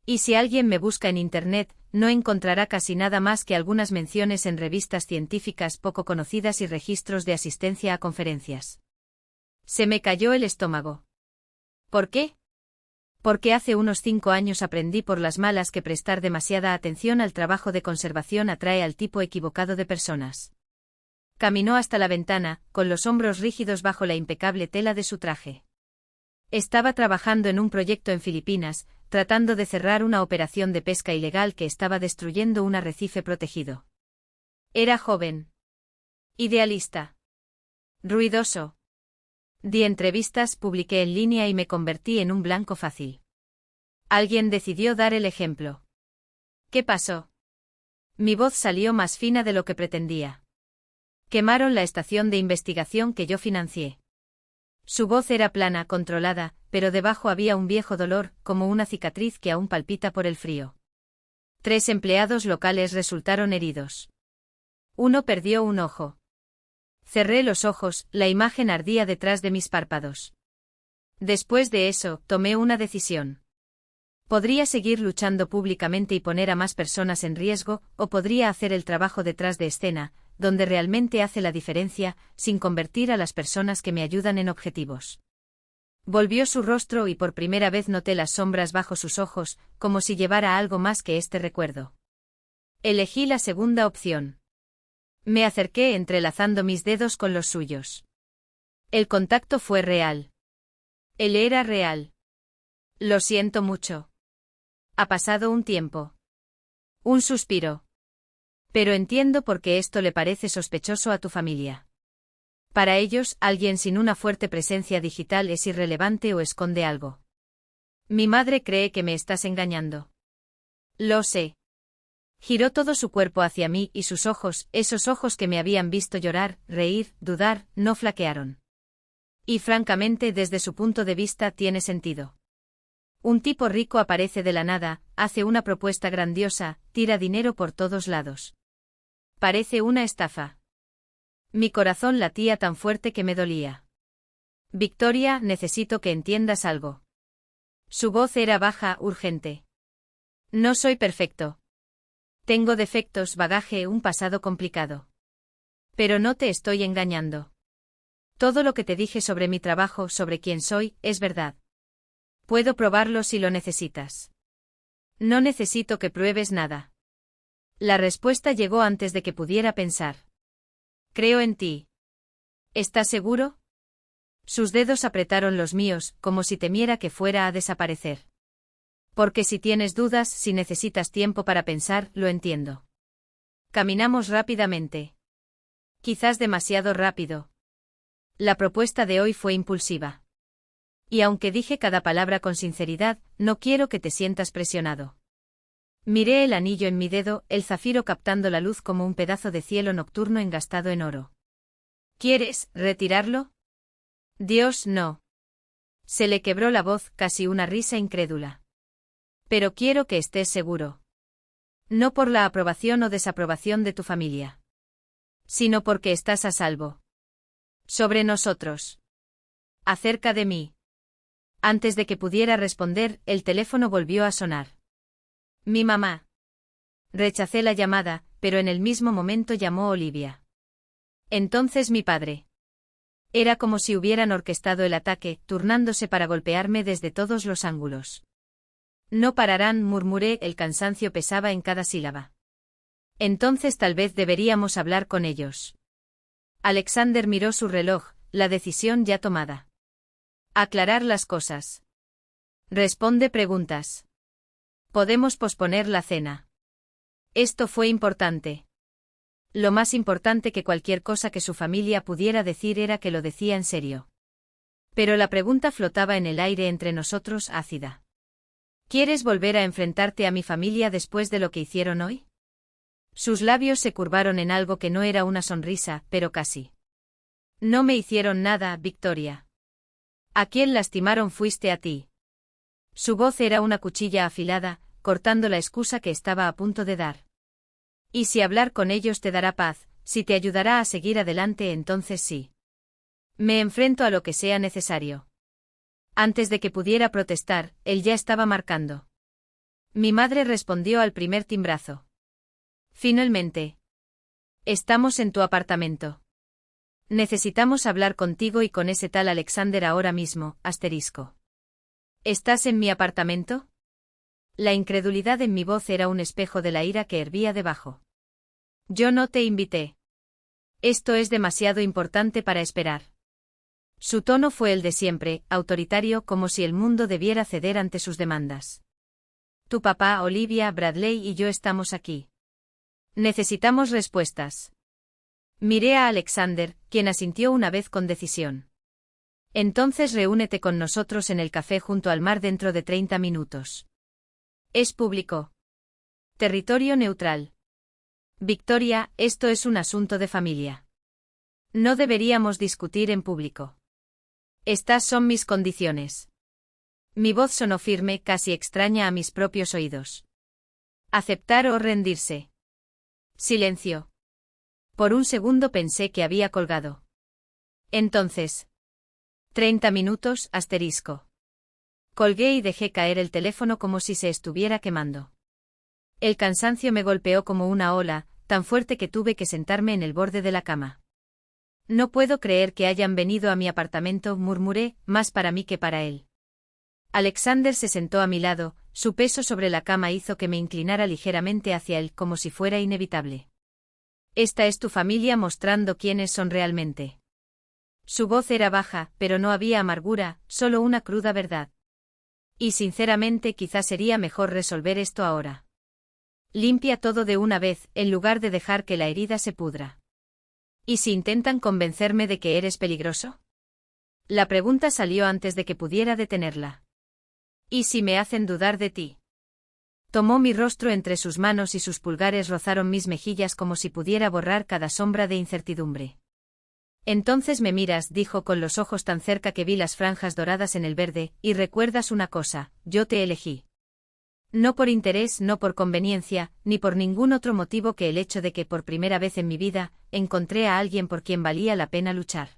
Y si alguien me busca en Internet, no encontrará casi nada más que algunas menciones en revistas científicas poco conocidas y registros de asistencia a conferencias. Se me cayó el estómago. ¿Por qué? Porque hace unos 5 años aprendí por las malas que prestar demasiada atención al trabajo de conservación atrae al tipo equivocado de personas. Caminó hasta la ventana, con los hombros rígidos bajo la impecable tela de su traje. Estaba trabajando en un proyecto en Filipinas, tratando de cerrar una operación de pesca ilegal que estaba destruyendo un arrecife protegido. Era joven. Idealista. Ruidoso. Di entrevistas, publiqué en línea y me convertí en un blanco fácil. Alguien decidió dar el ejemplo. ¿Qué pasó? Mi voz salió más fina de lo que pretendía. Quemaron la estación de investigación que yo financié. Su voz era plana, controlada, pero debajo había un viejo dolor, como una cicatriz que aún palpita por el frío. 3 empleados locales resultaron heridos. Uno perdió un ojo. Cerré los ojos, la imagen ardía detrás de mis párpados. Después de eso, tomé una decisión. Podría seguir luchando públicamente y poner a más personas en riesgo, o podría hacer el trabajo detrás de escena, donde realmente hace la diferencia, sin convertir a las personas que me ayudan en objetivos. Volvió su rostro y por primera vez noté las sombras bajo sus ojos, como si llevara algo más que este recuerdo. Elegí la segunda opción. Me acerqué entrelazando mis dedos con los suyos. El contacto fue real. Él era real. Lo siento mucho. Ha pasado un tiempo. Un suspiro. Pero entiendo por qué esto le parece sospechoso a tu familia. Para ellos, alguien sin una fuerte presencia digital es irrelevante o esconde algo. Mi madre cree que me estás engañando. Lo sé. Giró todo su cuerpo hacia mí y sus ojos, esos ojos que me habían visto llorar, reír, dudar, no flaquearon. Y francamente, desde su punto de vista tiene sentido. Un tipo rico aparece de la nada, hace una propuesta grandiosa, tira dinero por todos lados. Parece una estafa. Mi corazón latía tan fuerte que me dolía. Victoria, necesito que entiendas algo. Su voz era baja, urgente. No soy perfecto. Tengo defectos, bagaje, un pasado complicado. Pero no te estoy engañando. Todo lo que te dije sobre mi trabajo, sobre quién soy, es verdad. Puedo probarlo si lo necesitas. No necesito que pruebes nada. La respuesta llegó antes de que pudiera pensar. Creo en ti. ¿Estás seguro? Sus dedos apretaron los míos, como si temiera que fuera a desaparecer. Porque si tienes dudas, si necesitas tiempo para pensar, lo entiendo. Caminamos rápidamente. Quizás demasiado rápido. La propuesta de hoy fue impulsiva. Y aunque dije cada palabra con sinceridad, no quiero que te sientas presionado. Miré el anillo en mi dedo, el zafiro captando la luz como un pedazo de cielo nocturno engastado en oro. ¿Quieres retirarlo? Dios, no. Se le quebró la voz, casi una risa incrédula. Pero quiero que estés seguro. No por la aprobación o desaprobación de tu familia. Sino porque estás a salvo. Sobre nosotros. Acerca de mí. Antes de que pudiera responder, el teléfono volvió a sonar. Mi mamá. Rechacé la llamada, pero en el mismo momento llamó Olivia. Entonces mi padre. Era como si hubieran orquestado el ataque, turnándose para golpearme desde todos los ángulos. No pararán, murmuré, el cansancio pesaba en cada sílaba. Entonces tal vez deberíamos hablar con ellos. Alexander miró su reloj, la decisión ya tomada. Aclarar las cosas. Responde preguntas. Podemos posponer la cena. Esto fue importante. Lo más importante que cualquier cosa que su familia pudiera decir era que lo decía en serio. Pero la pregunta flotaba en el aire entre nosotros, ácida. ¿Quieres volver a enfrentarte a mi familia después de lo que hicieron hoy? Sus labios se curvaron en algo que no era una sonrisa, pero casi. No me hicieron nada, Victoria. ¿A quién lastimaron fuiste a ti? Su voz era una cuchilla afilada, cortando la excusa que estaba a punto de dar. Y si hablar con ellos te dará paz, si te ayudará a seguir adelante, entonces sí. Me enfrento a lo que sea necesario. Antes de que pudiera protestar, él ya estaba marcando. Mi madre respondió al primer timbrazo. Finalmente. Estamos en tu apartamento. Necesitamos hablar contigo y con ese tal Alexander ahora mismo, asterisco. ¿Estás en mi apartamento? La incredulidad en mi voz era un espejo de la ira que hervía debajo. Yo no te invité. Esto es demasiado importante para esperar. Su tono fue el de siempre, autoritario, como si el mundo debiera ceder ante sus demandas. Tu papá, Olivia, Bradley y yo estamos aquí. Necesitamos respuestas. Miré a Alexander, quien asintió una vez con decisión. Entonces reúnete con nosotros en el café junto al mar dentro de 30 minutos. Es público. Territorio neutral. Victoria, esto es un asunto de familia. No deberíamos discutir en público. Estas son mis condiciones. Mi voz sonó firme, casi extraña a mis propios oídos. ¿Aceptar o rendirse? Silencio. Por un segundo pensé que había colgado. Entonces. 30 minutos, asterisco. Colgué y dejé caer el teléfono como si se estuviera quemando. El cansancio me golpeó como una ola, tan fuerte que tuve que sentarme en el borde de la cama. No puedo creer que hayan venido a mi apartamento, murmuré, más para mí que para él. Alexander se sentó a mi lado, su peso sobre la cama hizo que me inclinara ligeramente hacia él como si fuera inevitable. Esta es tu familia mostrando quiénes son realmente. Su voz era baja, pero no había amargura, solo una cruda verdad. Y sinceramente quizás sería mejor resolver esto ahora. Limpia todo de una vez, en lugar de dejar que la herida se pudra. ¿Y si intentan convencerme de que eres peligroso? La pregunta salió antes de que pudiera detenerla. ¿Y si me hacen dudar de ti? Tomó mi rostro entre sus manos y sus pulgares rozaron mis mejillas como si pudiera borrar cada sombra de incertidumbre. Entonces me miras, dijo con los ojos tan cerca que vi las franjas doradas en el verde, y recuerdas una cosa, yo te elegí. No por interés, no por conveniencia, ni por ningún otro motivo que el hecho de que por primera vez en mi vida, encontré a alguien por quien valía la pena luchar.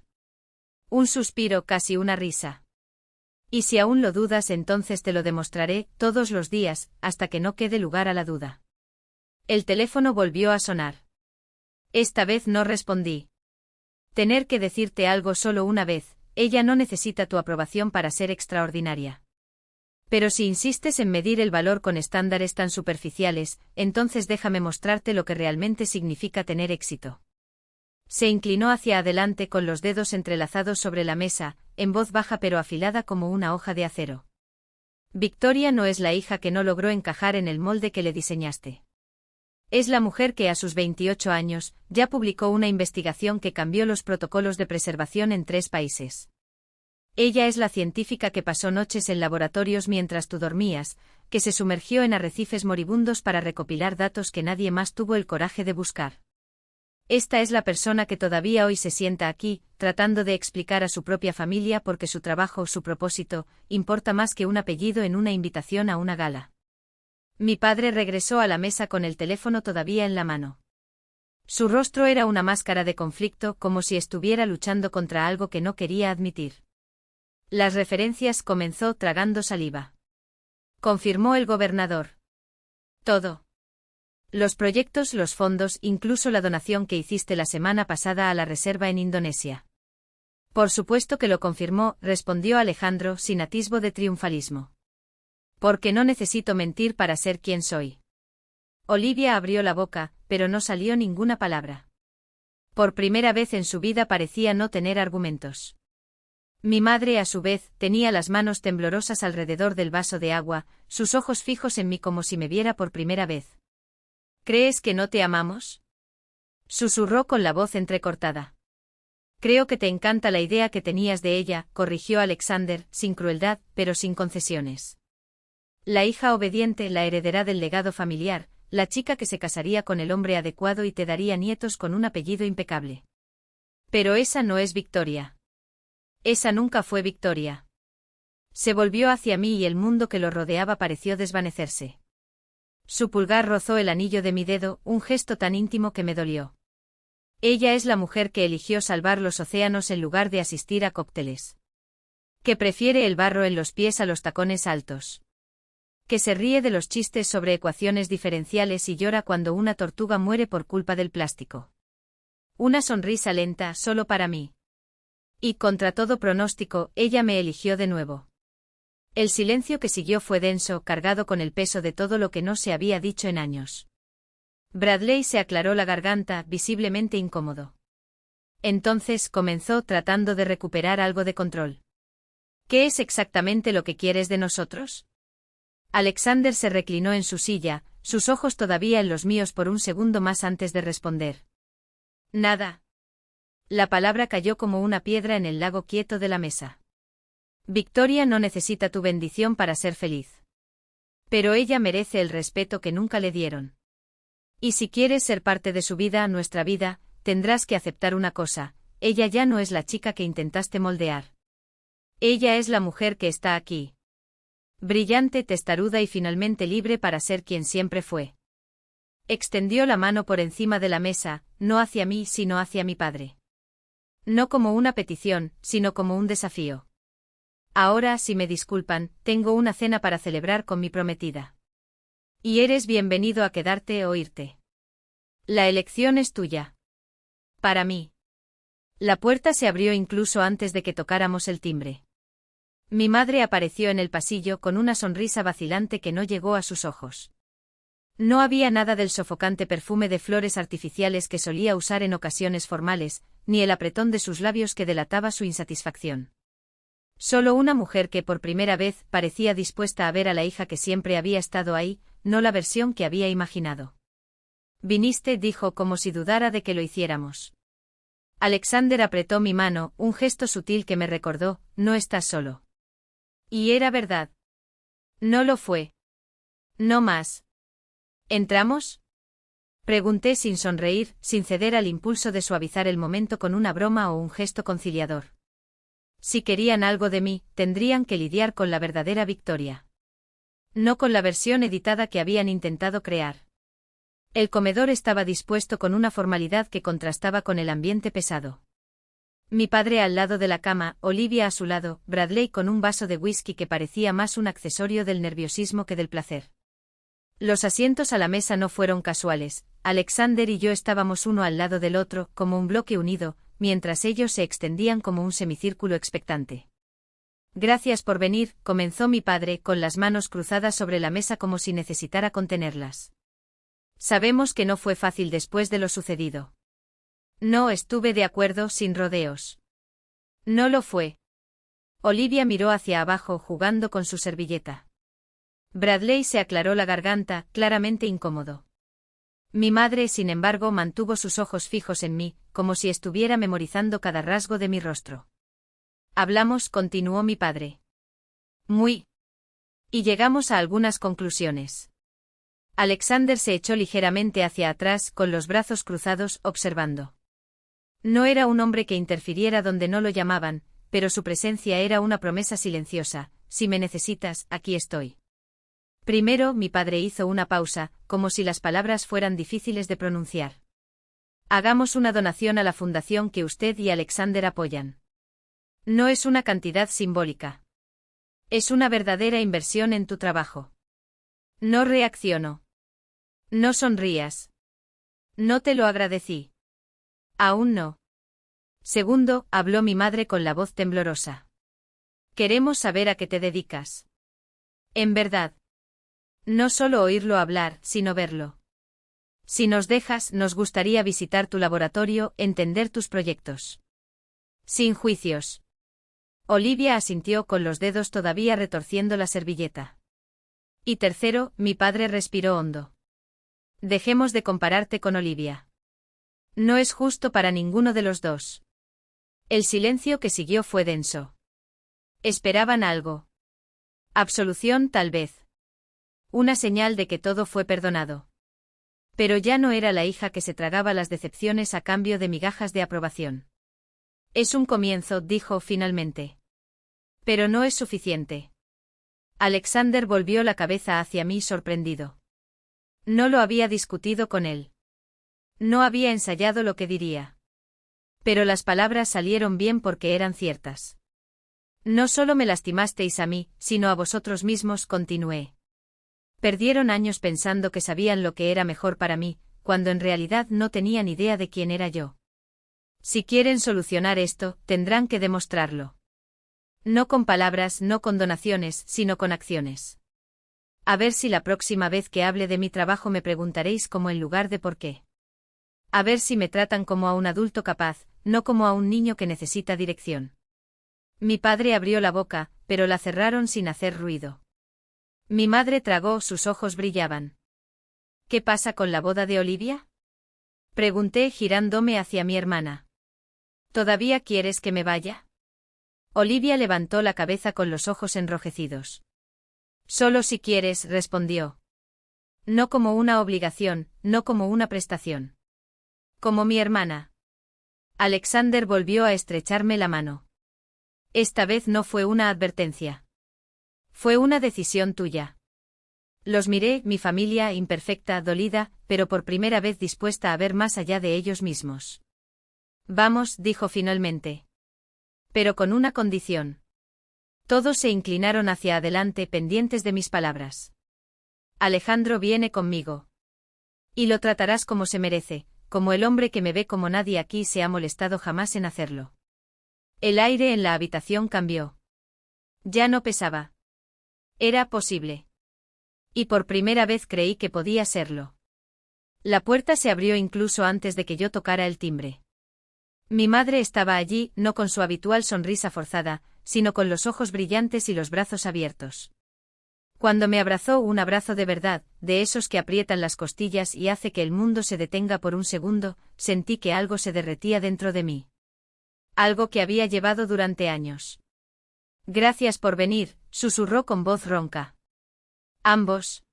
Un suspiro, casi una risa. Y si aún lo dudas, entonces te lo demostraré, todos los días, hasta que no quede lugar a la duda. El teléfono volvió a sonar. Esta vez no respondí. Tener que decirte algo solo una vez, ella no necesita tu aprobación para ser extraordinaria. Pero si insistes en medir el valor con estándares tan superficiales, entonces déjame mostrarte lo que realmente significa tener éxito. Se inclinó hacia adelante con los dedos entrelazados sobre la mesa, en voz baja pero afilada como una hoja de acero. Victoria no es la hija que no logró encajar en el molde que le diseñaste. Es la mujer que a sus 28 años, ya publicó una investigación que cambió los protocolos de preservación en 3 países. Ella es la científica que pasó noches en laboratorios mientras tú dormías, que se sumergió en arrecifes moribundos para recopilar datos que nadie más tuvo el coraje de buscar. Esta es la persona que todavía hoy se sienta aquí, tratando de explicar a su propia familia por qué su trabajo o su propósito importa más que un apellido en una invitación a una gala. Mi padre regresó a la mesa con el teléfono todavía en la mano. Su rostro era una máscara de conflicto, como si estuviera luchando contra algo que no quería admitir. Las referencias, comenzó tragando saliva. Confirmó el gobernador. Todo. Los proyectos, los fondos, incluso la donación que hiciste la semana pasada a la reserva en Indonesia. Por supuesto que lo confirmó, respondió Alejandro sin atisbo de triunfalismo. Porque no necesito mentir para ser quien soy. Olivia abrió la boca, pero no salió ninguna palabra. Por primera vez en su vida parecía no tener argumentos. Mi madre, a su vez, tenía las manos temblorosas alrededor del vaso de agua, sus ojos fijos en mí como si me viera por primera vez. ¿Crees que no te amamos? Susurró con la voz entrecortada. Creo que te encanta la idea que tenías de ella, corrigió Alexander, sin crueldad, pero sin concesiones. La hija obediente, la heredera del legado familiar, la chica que se casaría con el hombre adecuado y te daría nietos con un apellido impecable. Pero esa no es Victoria. Esa nunca fue Victoria. Se volvió hacia mí y el mundo que lo rodeaba pareció desvanecerse. Su pulgar rozó el anillo de mi dedo, un gesto tan íntimo que me dolió. Ella es la mujer que eligió salvar los océanos en lugar de asistir a cócteles. Que prefiere el barro en los pies a los tacones altos. Que se ríe de los chistes sobre ecuaciones diferenciales y llora cuando una tortuga muere por culpa del plástico. Una sonrisa lenta, solo para mí. Y contra todo pronóstico, ella me eligió de nuevo. El silencio que siguió fue denso, cargado con el peso de todo lo que no se había dicho en años. Bradley se aclaró la garganta, visiblemente incómodo. Entonces comenzó tratando de recuperar algo de control. ¿Qué es exactamente lo que quieres de nosotros? Alexander se reclinó en su silla, sus ojos todavía en los míos por un segundo más antes de responder. Nada. La palabra cayó como una piedra en el lago quieto de la mesa. Victoria no necesita tu bendición para ser feliz. Pero ella merece el respeto que nunca le dieron. Y si quieres ser parte de su vida, nuestra vida, tendrás que aceptar una cosa, ella ya no es la chica que intentaste moldear. Ella es la mujer que está aquí. Brillante, testaruda y finalmente libre para ser quien siempre fue. Extendió la mano por encima de la mesa, no hacia mí sino hacia mi padre. No como una petición, sino como un desafío. Ahora, si me disculpan, tengo una cena para celebrar con mi prometida. Y eres bienvenido a quedarte o irte. La elección es tuya. Para mí. La puerta se abrió incluso antes de que tocáramos el timbre. Mi madre apareció en el pasillo con una sonrisa vacilante que no llegó a sus ojos. No había nada del sofocante perfume de flores artificiales que solía usar en ocasiones formales, ni el apretón de sus labios que delataba su insatisfacción. Solo una mujer que por primera vez parecía dispuesta a ver a la hija que siempre había estado ahí, no la versión que había imaginado. Viniste, dijo como si dudara de que lo hiciéramos. Alexander apretó mi mano, un gesto sutil que me recordó, no estás solo. Y era verdad. No lo fue. No más. ¿Entramos? Pregunté sin sonreír, sin ceder al impulso de suavizar el momento con una broma o un gesto conciliador. Si querían algo de mí, tendrían que lidiar con la verdadera Victoria. No con la versión editada que habían intentado crear. El comedor estaba dispuesto con una formalidad que contrastaba con el ambiente pesado. Mi padre al lado de la cama, Olivia a su lado, Bradley con un vaso de whisky que parecía más un accesorio del nerviosismo que del placer. Los asientos a la mesa no fueron casuales, Alexander y yo estábamos uno al lado del otro, como un bloque unido, mientras ellos se extendían como un semicírculo expectante. Gracias por venir, comenzó mi padre, con las manos cruzadas sobre la mesa como si necesitara contenerlas. Sabemos que no fue fácil después de lo sucedido. No estuve de acuerdo, sin rodeos. No lo fue. Olivia miró hacia abajo jugando con su servilleta. Bradley se aclaró la garganta, claramente incómodo. Mi madre, sin embargo, mantuvo sus ojos fijos en mí, como si estuviera memorizando cada rasgo de mi rostro. Hablamos, continuó mi padre. Muy. Y llegamos a algunas conclusiones. Alexander se echó ligeramente hacia atrás, con los brazos cruzados, observando. No era un hombre que interfiriera donde no lo llamaban, pero su presencia era una promesa silenciosa, si me necesitas, aquí estoy. Primero, mi padre hizo una pausa, como si las palabras fueran difíciles de pronunciar. Hagamos una donación a la fundación que usted y Alexander apoyan. No es una cantidad simbólica. Es una verdadera inversión en tu trabajo. No reaccionó. No sonrías. No te lo agradecí. Aún no. Segundo, habló mi madre con la voz temblorosa. Queremos saber a qué te dedicas. En verdad. No solo oírlo hablar, sino verlo. Si nos dejas, nos gustaría visitar tu laboratorio, entender tus proyectos. Sin juicios. Olivia asintió con los dedos todavía retorciendo la servilleta. Y tercero, mi padre respiró hondo. Dejemos de compararte con Olivia. No es justo para ninguno de los dos. El silencio que siguió fue denso. Esperaban algo. Absolución, tal vez. Una señal de que todo fue perdonado. Pero ya no era la hija que se tragaba las decepciones a cambio de migajas de aprobación. Es un comienzo, dijo finalmente. Pero no es suficiente. Alexander volvió la cabeza hacia mí sorprendido. No lo había discutido con él. No había ensayado lo que diría. Pero las palabras salieron bien porque eran ciertas. No solo me lastimasteis a mí, sino a vosotros mismos, continué. Perdieron años pensando que sabían lo que era mejor para mí, cuando en realidad no tenían idea de quién era yo. Si quieren solucionar esto, tendrán que demostrarlo. No con palabras, no con donaciones, sino con acciones. A ver si la próxima vez que hable de mi trabajo me preguntaréis cómo en lugar de por qué. A ver si me tratan como a un adulto capaz, no como a un niño que necesita dirección. Mi padre abrió la boca, pero la cerraron sin hacer ruido. Mi madre tragó, sus ojos brillaban. ¿Qué pasa con la boda de Olivia? Pregunté girándome hacia mi hermana. ¿Todavía quieres que me vaya? Olivia levantó la cabeza con los ojos enrojecidos. Solo si quieres, respondió. No como una obligación, no como una prestación. Como mi hermana. Alexander volvió a estrecharme la mano. Esta vez no fue una advertencia. Fue una decisión tuya. Los miré, mi familia imperfecta, dolida, pero por primera vez dispuesta a ver más allá de ellos mismos. Vamos, dijo finalmente. Pero con una condición. Todos se inclinaron hacia adelante pendientes de mis palabras. Alejandro viene conmigo. Y lo tratarás como se merece, como el hombre que me ve como nadie aquí se ha molestado jamás en hacerlo. El aire en la habitación cambió. Ya no pesaba. Era posible. Y por primera vez creí que podía serlo. La puerta se abrió incluso antes de que yo tocara el timbre. Mi madre estaba allí, no con su habitual sonrisa forzada, sino con los ojos brillantes y los brazos abiertos. Cuando me abrazó, un abrazo de verdad, de esos que aprietan las costillas y hace que el mundo se detenga por un segundo, sentí que algo se derretía dentro de mí. Algo que había llevado durante años. Gracias por venir, susurró con voz ronca. Ambos.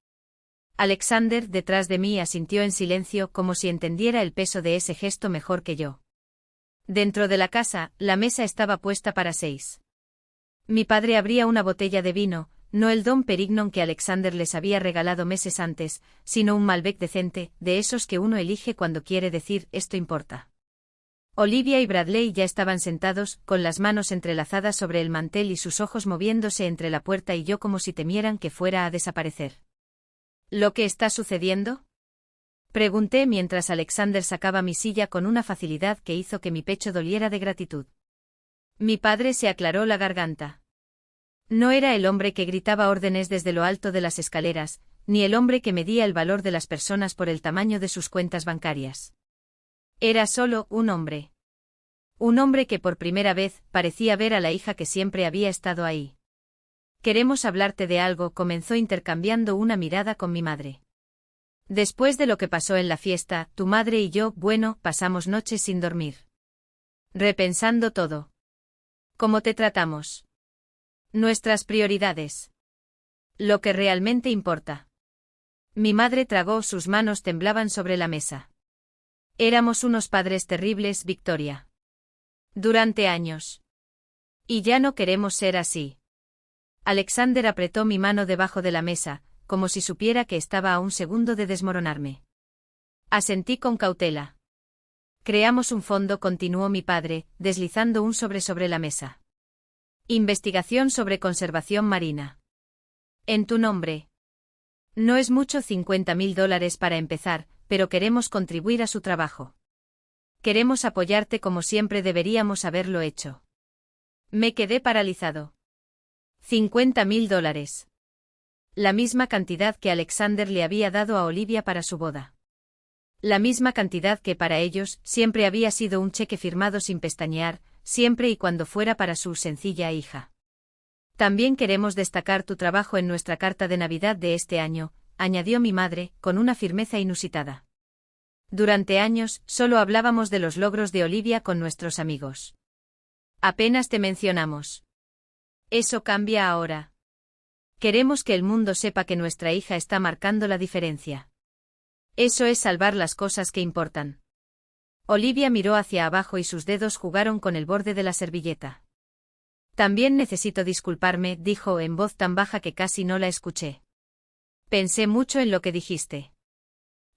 Alexander, detrás de mí, asintió en silencio como si entendiera el peso de ese gesto mejor que yo. Dentro de la casa, la mesa estaba puesta para 6. Mi padre abría una botella de vino, no el Dom Perignon que Alexander les había regalado meses antes, sino un Malbec decente, de esos que uno elige cuando quiere decir, esto importa. Olivia y Bradley ya estaban sentados, con las manos entrelazadas sobre el mantel y sus ojos moviéndose entre la puerta y yo como si temieran que fuera a desaparecer. ¿Lo que está sucediendo? Pregunté mientras Alexander sacaba mi silla con una facilidad que hizo que mi pecho doliera de gratitud. Mi padre se aclaró la garganta. No era el hombre que gritaba órdenes desde lo alto de las escaleras, ni el hombre que medía el valor de las personas por el tamaño de sus cuentas bancarias. Era solo un hombre. Un hombre que por primera vez parecía ver a la hija que siempre había estado ahí. Queremos hablarte de algo, comenzó intercambiando una mirada con mi madre. Después de lo que pasó en la fiesta, tu madre y yo, bueno, pasamos noches sin dormir. Repensando todo. ¿Cómo te tratamos? Nuestras prioridades. Lo que realmente importa. Mi madre tragó, sus manos temblaban sobre la mesa. Éramos unos padres terribles, Victoria. Durante años. Y ya no queremos ser así. Alexander apretó mi mano debajo de la mesa, como si supiera que estaba a un segundo de desmoronarme. Asentí con cautela. Creamos un fondo, continuó mi padre, deslizando un sobre la mesa. Investigación sobre conservación marina. En tu nombre. No es mucho, $50.000 para empezar, pero queremos contribuir a su trabajo. Queremos apoyarte como siempre deberíamos haberlo hecho. Me quedé paralizado. $50.000. La misma cantidad que Alexander le había dado a Olivia para su boda. La misma cantidad que para ellos siempre había sido un cheque firmado sin pestañear, siempre y cuando fuera para su sencilla hija. También queremos destacar tu trabajo en nuestra carta de Navidad de este año, añadió mi madre, con una firmeza inusitada. Durante años, solo hablábamos de los logros de Olivia con nuestros amigos. Apenas te mencionamos. Eso cambia ahora. Queremos que el mundo sepa que nuestra hija está marcando la diferencia. Eso es salvar las cosas que importan. Olivia miró hacia abajo y sus dedos jugaron con el borde de la servilleta. También necesito disculparme, dijo en voz tan baja que casi no la escuché. Pensé mucho en lo que dijiste.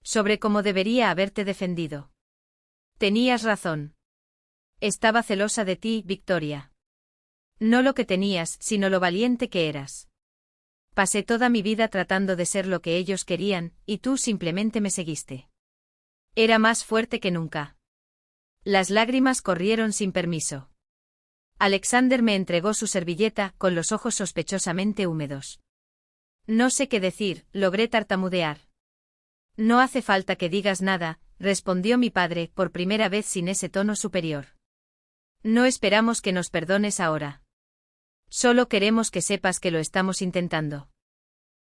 Sobre cómo debería haberte defendido. Tenías razón. Estaba celosa de ti, Victoria. No lo que tenías, sino lo valiente que eras. Pasé toda mi vida tratando de ser lo que ellos querían, y tú simplemente me seguiste. Era más fuerte que nunca. Las lágrimas corrieron sin permiso. Alexander me entregó su servilleta, con los ojos sospechosamente húmedos. No sé qué decir, logré tartamudear. No hace falta que digas nada, respondió mi padre, por primera vez sin ese tono superior. No esperamos que nos perdones ahora. Solo queremos que sepas que lo estamos intentando.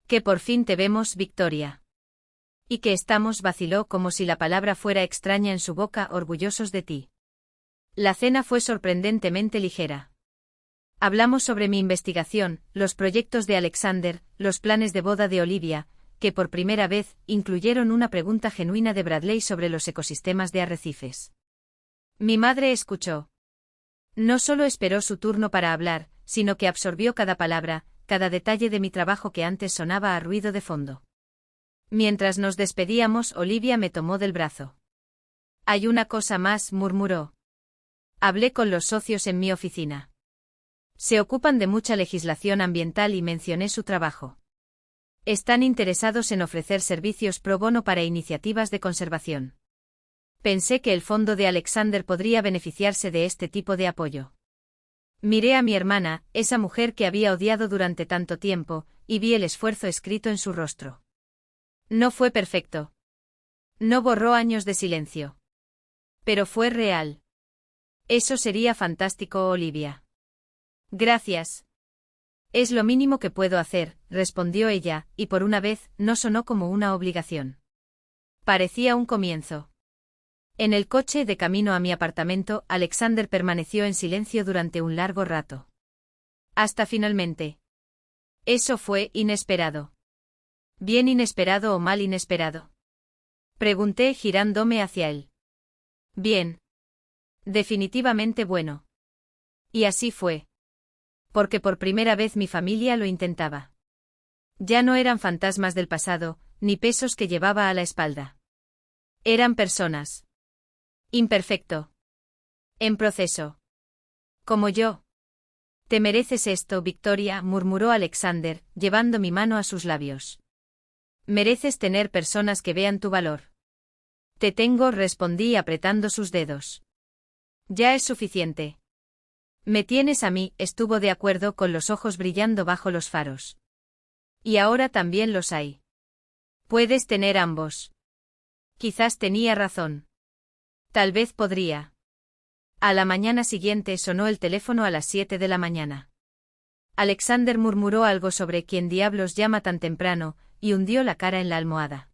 Que por fin te vemos, Victoria. Y que estamos, vaciló como si la palabra fuera extraña en su boca, orgullosos de ti. La cena fue sorprendentemente ligera. Hablamos sobre mi investigación, los proyectos de Alexander, los planes de boda de Olivia, que por primera vez incluyeron una pregunta genuina de Bradley sobre los ecosistemas de arrecifes. Mi madre escuchó. No solo esperó su turno para hablar, sino que absorbió cada palabra, cada detalle de mi trabajo que antes sonaba a ruido de fondo. Mientras nos despedíamos, Olivia me tomó del brazo. Hay una cosa más, murmuró. Hablé con los socios en mi oficina. Se ocupan de mucha legislación ambiental y mencioné su trabajo. Están interesados en ofrecer servicios pro bono para iniciativas de conservación. Pensé que el fondo de Alexander podría beneficiarse de este tipo de apoyo. Miré a mi hermana, esa mujer que había odiado durante tanto tiempo, y vi el esfuerzo escrito en su rostro. No fue perfecto. No borró años de silencio. Pero fue real. Eso sería fantástico, Olivia. Gracias. Es lo mínimo que puedo hacer, respondió ella, y por una vez, no sonó como una obligación. Parecía un comienzo. En el coche de camino a mi apartamento, Alexander permaneció en silencio durante un largo rato. Hasta finalmente. Eso fue inesperado. ¿Bien inesperado o mal inesperado? Pregunté girándome hacia él. Bien. Definitivamente bueno. Y así fue. Porque por primera vez mi familia lo intentaba. Ya no eran fantasmas del pasado, ni pesos que llevaba a la espalda. Eran personas. Imperfecto. En proceso. Como yo. Te mereces esto, Victoria, murmuró Alexander, llevando mi mano a sus labios. Mereces tener personas que vean tu valor. Te tengo, respondí apretando sus dedos. Ya es suficiente. Me tienes a mí, estuvo de acuerdo con los ojos brillando bajo los faros. Y ahora también los hay. Puedes tener ambos. Quizás tenía razón. Tal vez podría. A la mañana siguiente sonó el teléfono a las 7 de la mañana. Alexander murmuró algo sobre quién diablos llama tan temprano, y hundió la cara en la almohada.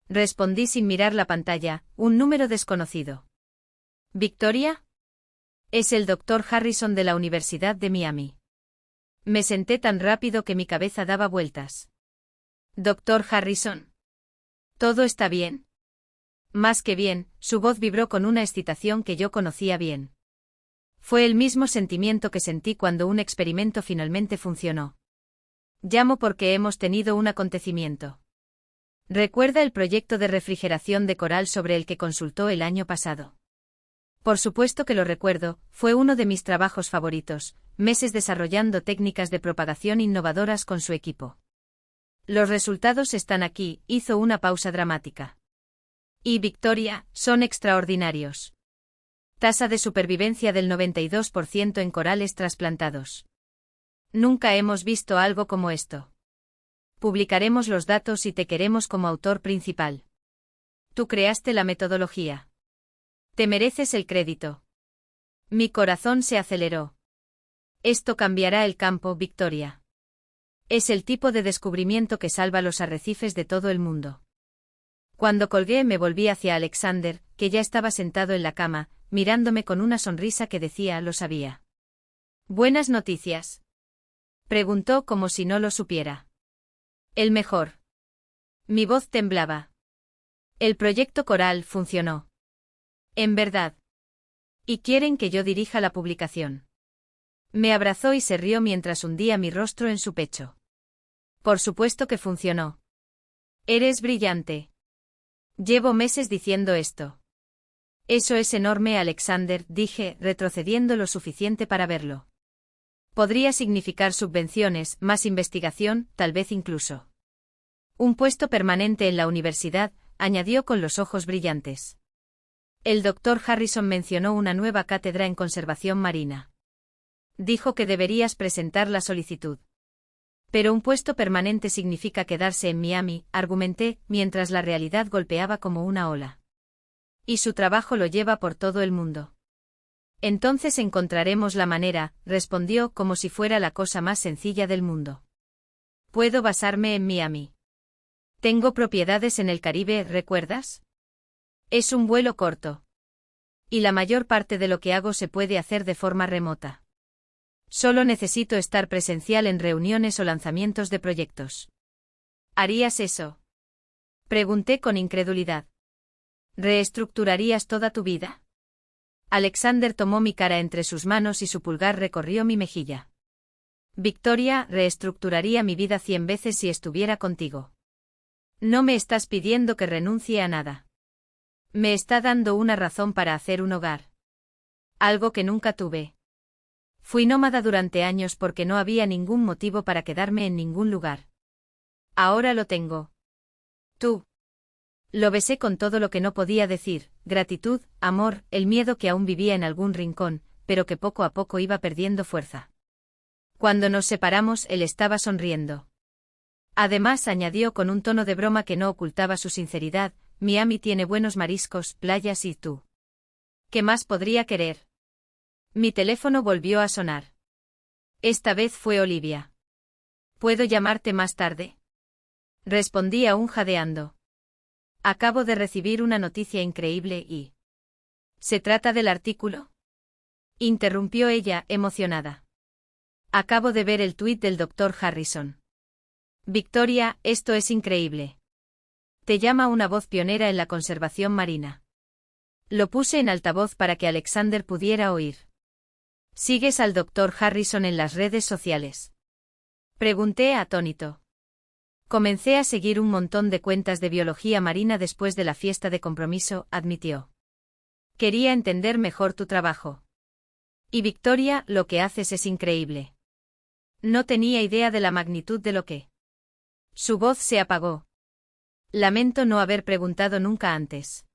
Respondí sin mirar la pantalla, un número desconocido. ¿Victoria? Es el Dr. Harrison de la Universidad de Miami. Me senté tan rápido que mi cabeza daba vueltas. ¿Dr. Harrison? ¿Todo está bien? Más que bien, su voz vibró con una excitación que yo conocía bien. Fue el mismo sentimiento que sentí cuando un experimento finalmente funcionó. Llamo porque hemos tenido un acontecimiento. ¿Recuerda el proyecto de refrigeración de coral sobre el que consultó el año pasado? Por supuesto que lo recuerdo, fue uno de mis trabajos favoritos, meses desarrollando técnicas de propagación innovadoras con su equipo. Los resultados están aquí, hizo una pausa dramática. Y Victoria, son extraordinarios. Tasa de supervivencia del 92% en corales trasplantados. Nunca hemos visto algo como esto. Publicaremos los datos y te queremos como autor principal. Tú creaste la metodología. Te mereces el crédito. Mi corazón se aceleró. Esto cambiará el campo, Victoria. Es el tipo de descubrimiento que salva los arrecifes de todo el mundo. Cuando colgué me volví hacia Alexander, que ya estaba sentado en la cama, mirándome con una sonrisa que decía lo sabía. «¿Buenas noticias?», preguntó como si no lo supiera. «El mejor». Mi voz temblaba. El proyecto coral funcionó. En verdad. Y quieren que yo dirija la publicación. Me abrazó y se rió mientras hundía mi rostro en su pecho. Por supuesto que funcionó. Eres brillante. Llevo meses diciendo esto. Eso es enorme, Alexander, dije, retrocediendo lo suficiente para verlo. Podría significar subvenciones, más investigación, tal vez incluso un puesto permanente en la universidad, añadió con los ojos brillantes. El doctor Harrison mencionó una nueva cátedra en conservación marina. Dijo que deberías presentar la solicitud. Pero un puesto permanente significa quedarse en Miami, argumenté, mientras la realidad golpeaba como una ola. Y su trabajo lo lleva por todo el mundo. Entonces encontraremos la manera, respondió como si fuera la cosa más sencilla del mundo. Puedo basarme en Miami. Tengo propiedades en el Caribe, ¿recuerdas? Es un vuelo corto. Y la mayor parte de lo que hago se puede hacer de forma remota. Solo necesito estar presencial en reuniones o lanzamientos de proyectos. ¿Harías eso?, pregunté con incredulidad. ¿Reestructurarías toda tu vida? Alexander tomó mi cara entre sus manos y su pulgar recorrió mi mejilla. Victoria, reestructuraría mi vida 100 veces si estuviera contigo. No me estás pidiendo que renuncie a nada. Me está dando una razón para hacer un hogar. Algo que nunca tuve. Fui nómada durante años porque no había ningún motivo para quedarme en ningún lugar. Ahora lo tengo. Tú. Lo besé con todo lo que no podía decir, gratitud, amor, el miedo que aún vivía en algún rincón, pero que poco a poco iba perdiendo fuerza. Cuando nos separamos, él estaba sonriendo. Además, añadió con un tono de broma que no ocultaba su sinceridad, Miami tiene buenos mariscos, playas y tú. ¿Qué más podría querer? Mi teléfono volvió a sonar. Esta vez fue Olivia. ¿Puedo llamarte más tarde?, respondí aún jadeando. Acabo de recibir una noticia increíble y... ¿Se trata del artículo?, interrumpió ella, emocionada. Acabo de ver el tuit del doctor Harrison. Victoria, esto es increíble. Te llama una voz pionera en la conservación marina. Lo puse en altavoz para que Alexander pudiera oír. ¿Sigues al doctor Harrison en las redes sociales?, pregunté atónito. Comencé a seguir un montón de cuentas de biología marina después de la fiesta de compromiso, admitió. Quería entender mejor tu trabajo. Y Victoria, lo que haces es increíble. No tenía idea de la magnitud de lo que... Su voz se apagó. Lamento no haber preguntado nunca antes.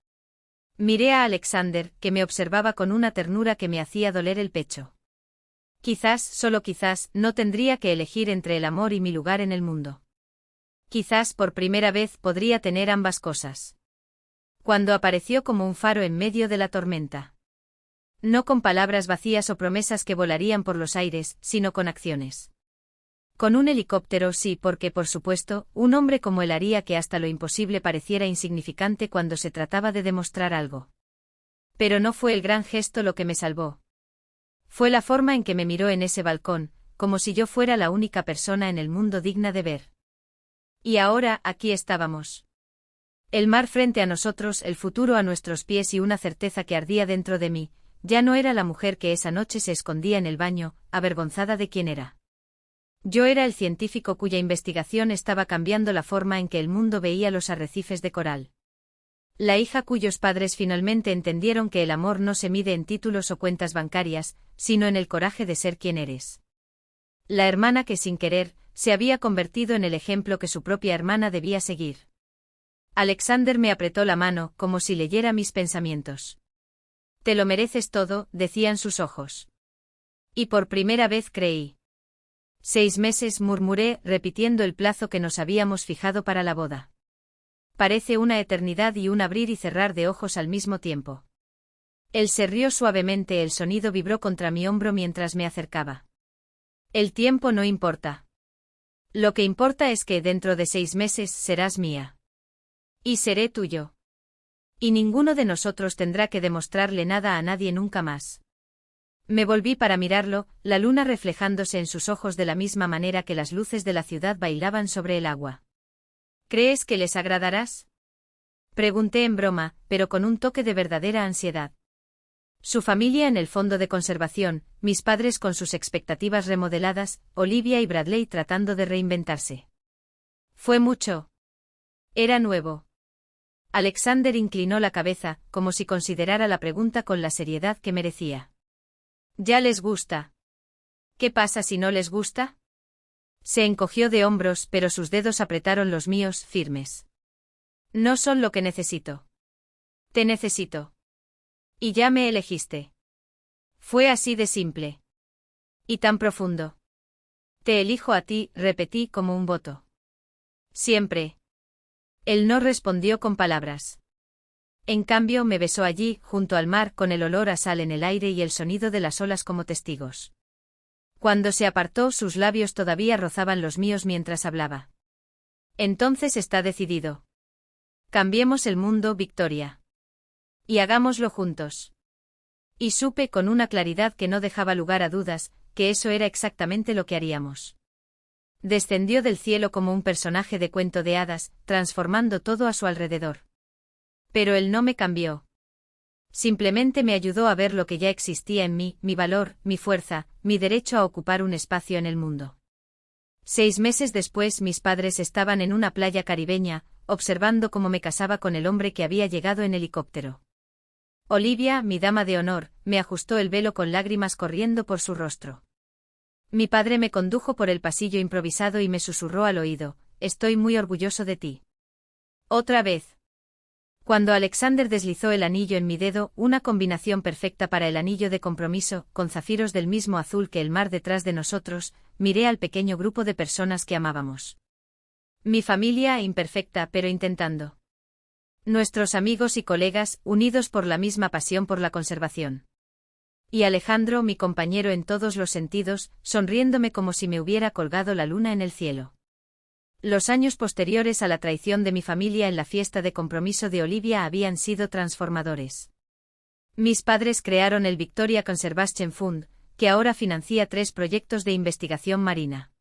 Miré a Alexander, que me observaba con una ternura que me hacía doler el pecho. Quizás, solo quizás, no tendría que elegir entre el amor y mi lugar en el mundo. Quizás por primera vez podría tener ambas cosas. Cuando apareció como un faro en medio de la tormenta. No con palabras vacías o promesas que volarían por los aires, sino con acciones. Con un helicóptero sí, porque por supuesto, un hombre como él haría que hasta lo imposible pareciera insignificante cuando se trataba de demostrar algo. Pero no fue el gran gesto lo que me salvó. Fue la forma en que me miró en ese balcón, como si yo fuera la única persona en el mundo digna de ver. Y ahora, aquí estábamos. El mar frente a nosotros, el futuro a nuestros pies y una certeza que ardía dentro de mí, ya no era la mujer que esa noche se escondía en el baño, avergonzada de quién era. Yo era el científico cuya investigación estaba cambiando la forma en que el mundo veía los arrecifes de coral. La hija cuyos padres finalmente entendieron que el amor no se mide en títulos o cuentas bancarias, sino en el coraje de ser quien eres. La hermana que sin querer, se había convertido en el ejemplo que su propia hermana debía seguir. Alexander me apretó la mano, como si leyera mis pensamientos. Te lo mereces todo, decían sus ojos. Y por primera vez creí. 6 meses, murmuré, repitiendo el plazo que nos habíamos fijado para la boda. Parece una eternidad y un abrir y cerrar de ojos al mismo tiempo. Él se rió suavemente, el sonido vibró contra mi hombro mientras me acercaba. El tiempo no importa. Lo que importa es que dentro de 6 meses serás mía. Y seré tuyo. Y ninguno de nosotros tendrá que demostrarle nada a nadie nunca más. Me volví para mirarlo, la luna reflejándose en sus ojos de la misma manera que las luces de la ciudad bailaban sobre el agua. ¿Crees que les agradarás? Pregunté en broma, pero con un toque de verdadera ansiedad. Su familia en el fondo de conservación, mis padres con sus expectativas remodeladas, Olivia y Bradley tratando de reinventarse. Fue mucho. Era nuevo. Alexander inclinó la cabeza, como si considerara la pregunta con la seriedad que merecía. ¿Ya les gusta? ¿Qué pasa si no les gusta? Se encogió de hombros, pero sus dedos apretaron los míos, firmes. No son lo que necesito. Te necesito. Y ya me elegiste. Fue así de simple. Y tan profundo. Te elijo a ti, repetí como un voto. Siempre. Él no respondió con palabras. En cambio me besó allí, junto al mar, con el olor a sal en el aire y el sonido de las olas como testigos. Cuando se apartó, sus labios todavía rozaban los míos mientras hablaba. Entonces está decidido. Cambiemos el mundo, Victoria. Y hagámoslo juntos. Y supe con una claridad que no dejaba lugar a dudas, que eso era exactamente lo que haríamos. Descendió del cielo como un personaje de cuento de hadas, transformando todo a su alrededor. Pero él no me cambió. Simplemente me ayudó a ver lo que ya existía en mí, mi valor, mi fuerza, mi derecho a ocupar un espacio en el mundo. 6 meses después mis padres estaban en una playa caribeña, observando cómo me casaba con el hombre que había llegado en helicóptero. Olivia, mi dama de honor, me ajustó el velo con lágrimas corriendo por su rostro. Mi padre me condujo por el pasillo improvisado y me susurró al oído: «Estoy muy orgulloso de ti». Otra vez. Cuando Alexander deslizó el anillo en mi dedo, una combinación perfecta para el anillo de compromiso, con zafiros del mismo azul que el mar detrás de nosotros, miré al pequeño grupo de personas que amábamos. Mi familia, imperfecta pero intentando. Nuestros amigos y colegas, unidos por la misma pasión por la conservación. Y Alejandro, mi compañero en todos los sentidos, sonriéndome como si me hubiera colgado la luna en el cielo. Los años posteriores a la traición de mi familia en la fiesta de compromiso de Olivia habían sido transformadores. Mis padres crearon el Victoria Conservation Fund, que ahora financia 3 proyectos de investigación marina.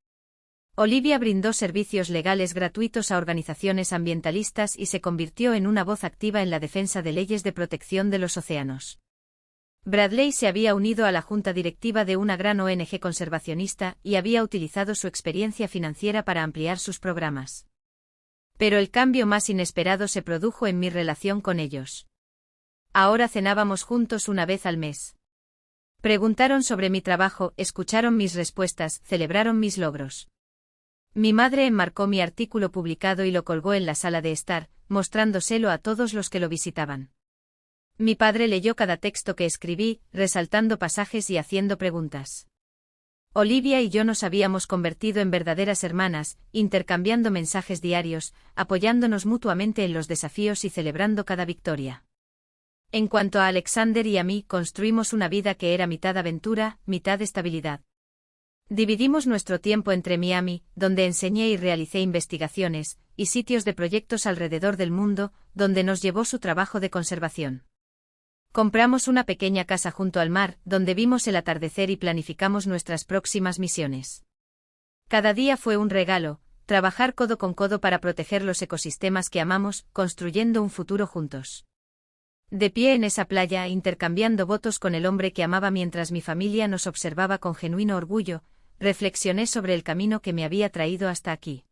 Olivia brindó servicios legales gratuitos a organizaciones ambientalistas y se convirtió en una voz activa en la defensa de leyes de protección de los océanos. Bradley se había unido a la junta directiva de una gran ONG conservacionista y había utilizado su experiencia financiera para ampliar sus programas. Pero el cambio más inesperado se produjo en mi relación con ellos. Ahora cenábamos juntos una vez al mes. Preguntaron sobre mi trabajo, escucharon mis respuestas, celebraron mis logros. Mi madre enmarcó mi artículo publicado y lo colgó en la sala de estar, mostrándoselo a todos los que lo visitaban. Mi padre leyó cada texto que escribí, resaltando pasajes y haciendo preguntas. Olivia y yo nos habíamos convertido en verdaderas hermanas, intercambiando mensajes diarios, apoyándonos mutuamente en los desafíos y celebrando cada victoria. En cuanto a Alexander y a mí, construimos una vida que era mitad aventura, mitad estabilidad. Dividimos nuestro tiempo entre Miami, donde enseñé y realicé investigaciones, y sitios de proyectos alrededor del mundo, donde nos llevó su trabajo de conservación. Compramos una pequeña casa junto al mar, donde vimos el atardecer y planificamos nuestras próximas misiones. Cada día fue un regalo, trabajar codo con codo para proteger los ecosistemas que amamos, construyendo un futuro juntos. De pie en esa playa, intercambiando votos con el hombre que amaba mientras mi familia nos observaba con genuino orgullo, reflexioné sobre el camino que me había traído hasta aquí.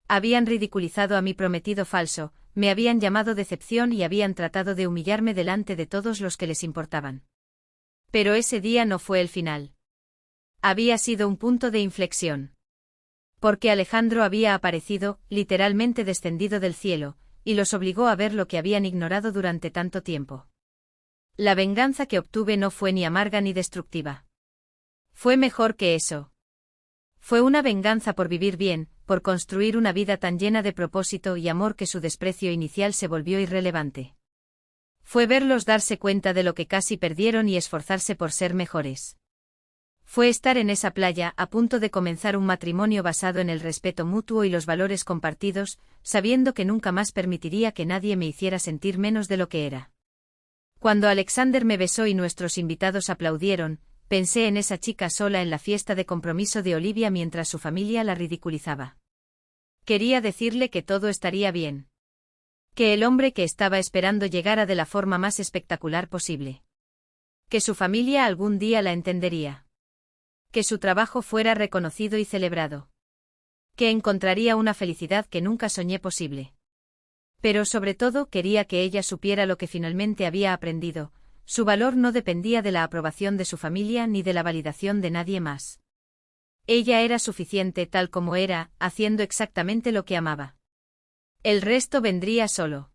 Habían ridiculizado a mi prometido falso, me habían llamado decepción y habían tratado de humillarme delante de todos los que les importaban. Pero ese día no fue el final. Había sido un punto de inflexión. Porque Alejandro había aparecido, literalmente descendido del cielo, y los obligó a ver lo que habían ignorado durante tanto tiempo. La venganza que obtuve no fue ni amarga ni destructiva. Fue mejor que eso. Fue una venganza por vivir bien, por construir una vida tan llena de propósito y amor que su desprecio inicial se volvió irrelevante. Fue verlos darse cuenta de lo que casi perdieron y esforzarse por ser mejores. Fue estar en esa playa, a punto de comenzar un matrimonio basado en el respeto mutuo y los valores compartidos, sabiendo que nunca más permitiría que nadie me hiciera sentir menos de lo que era. Cuando Alexander me besó y nuestros invitados aplaudieron, pensé en esa chica sola en la fiesta de compromiso de Olivia mientras su familia la ridiculizaba. Quería decirle que todo estaría bien. Que el hombre que estaba esperando llegara de la forma más espectacular posible. Que su familia algún día la entendería. Que su trabajo fuera reconocido y celebrado. Que encontraría una felicidad que nunca soñé posible. Pero sobre todo quería que ella supiera lo que finalmente había aprendido: su valor no dependía de la aprobación de su familia ni de la validación de nadie más. Ella era suficiente tal como era, haciendo exactamente lo que amaba. El resto vendría solo.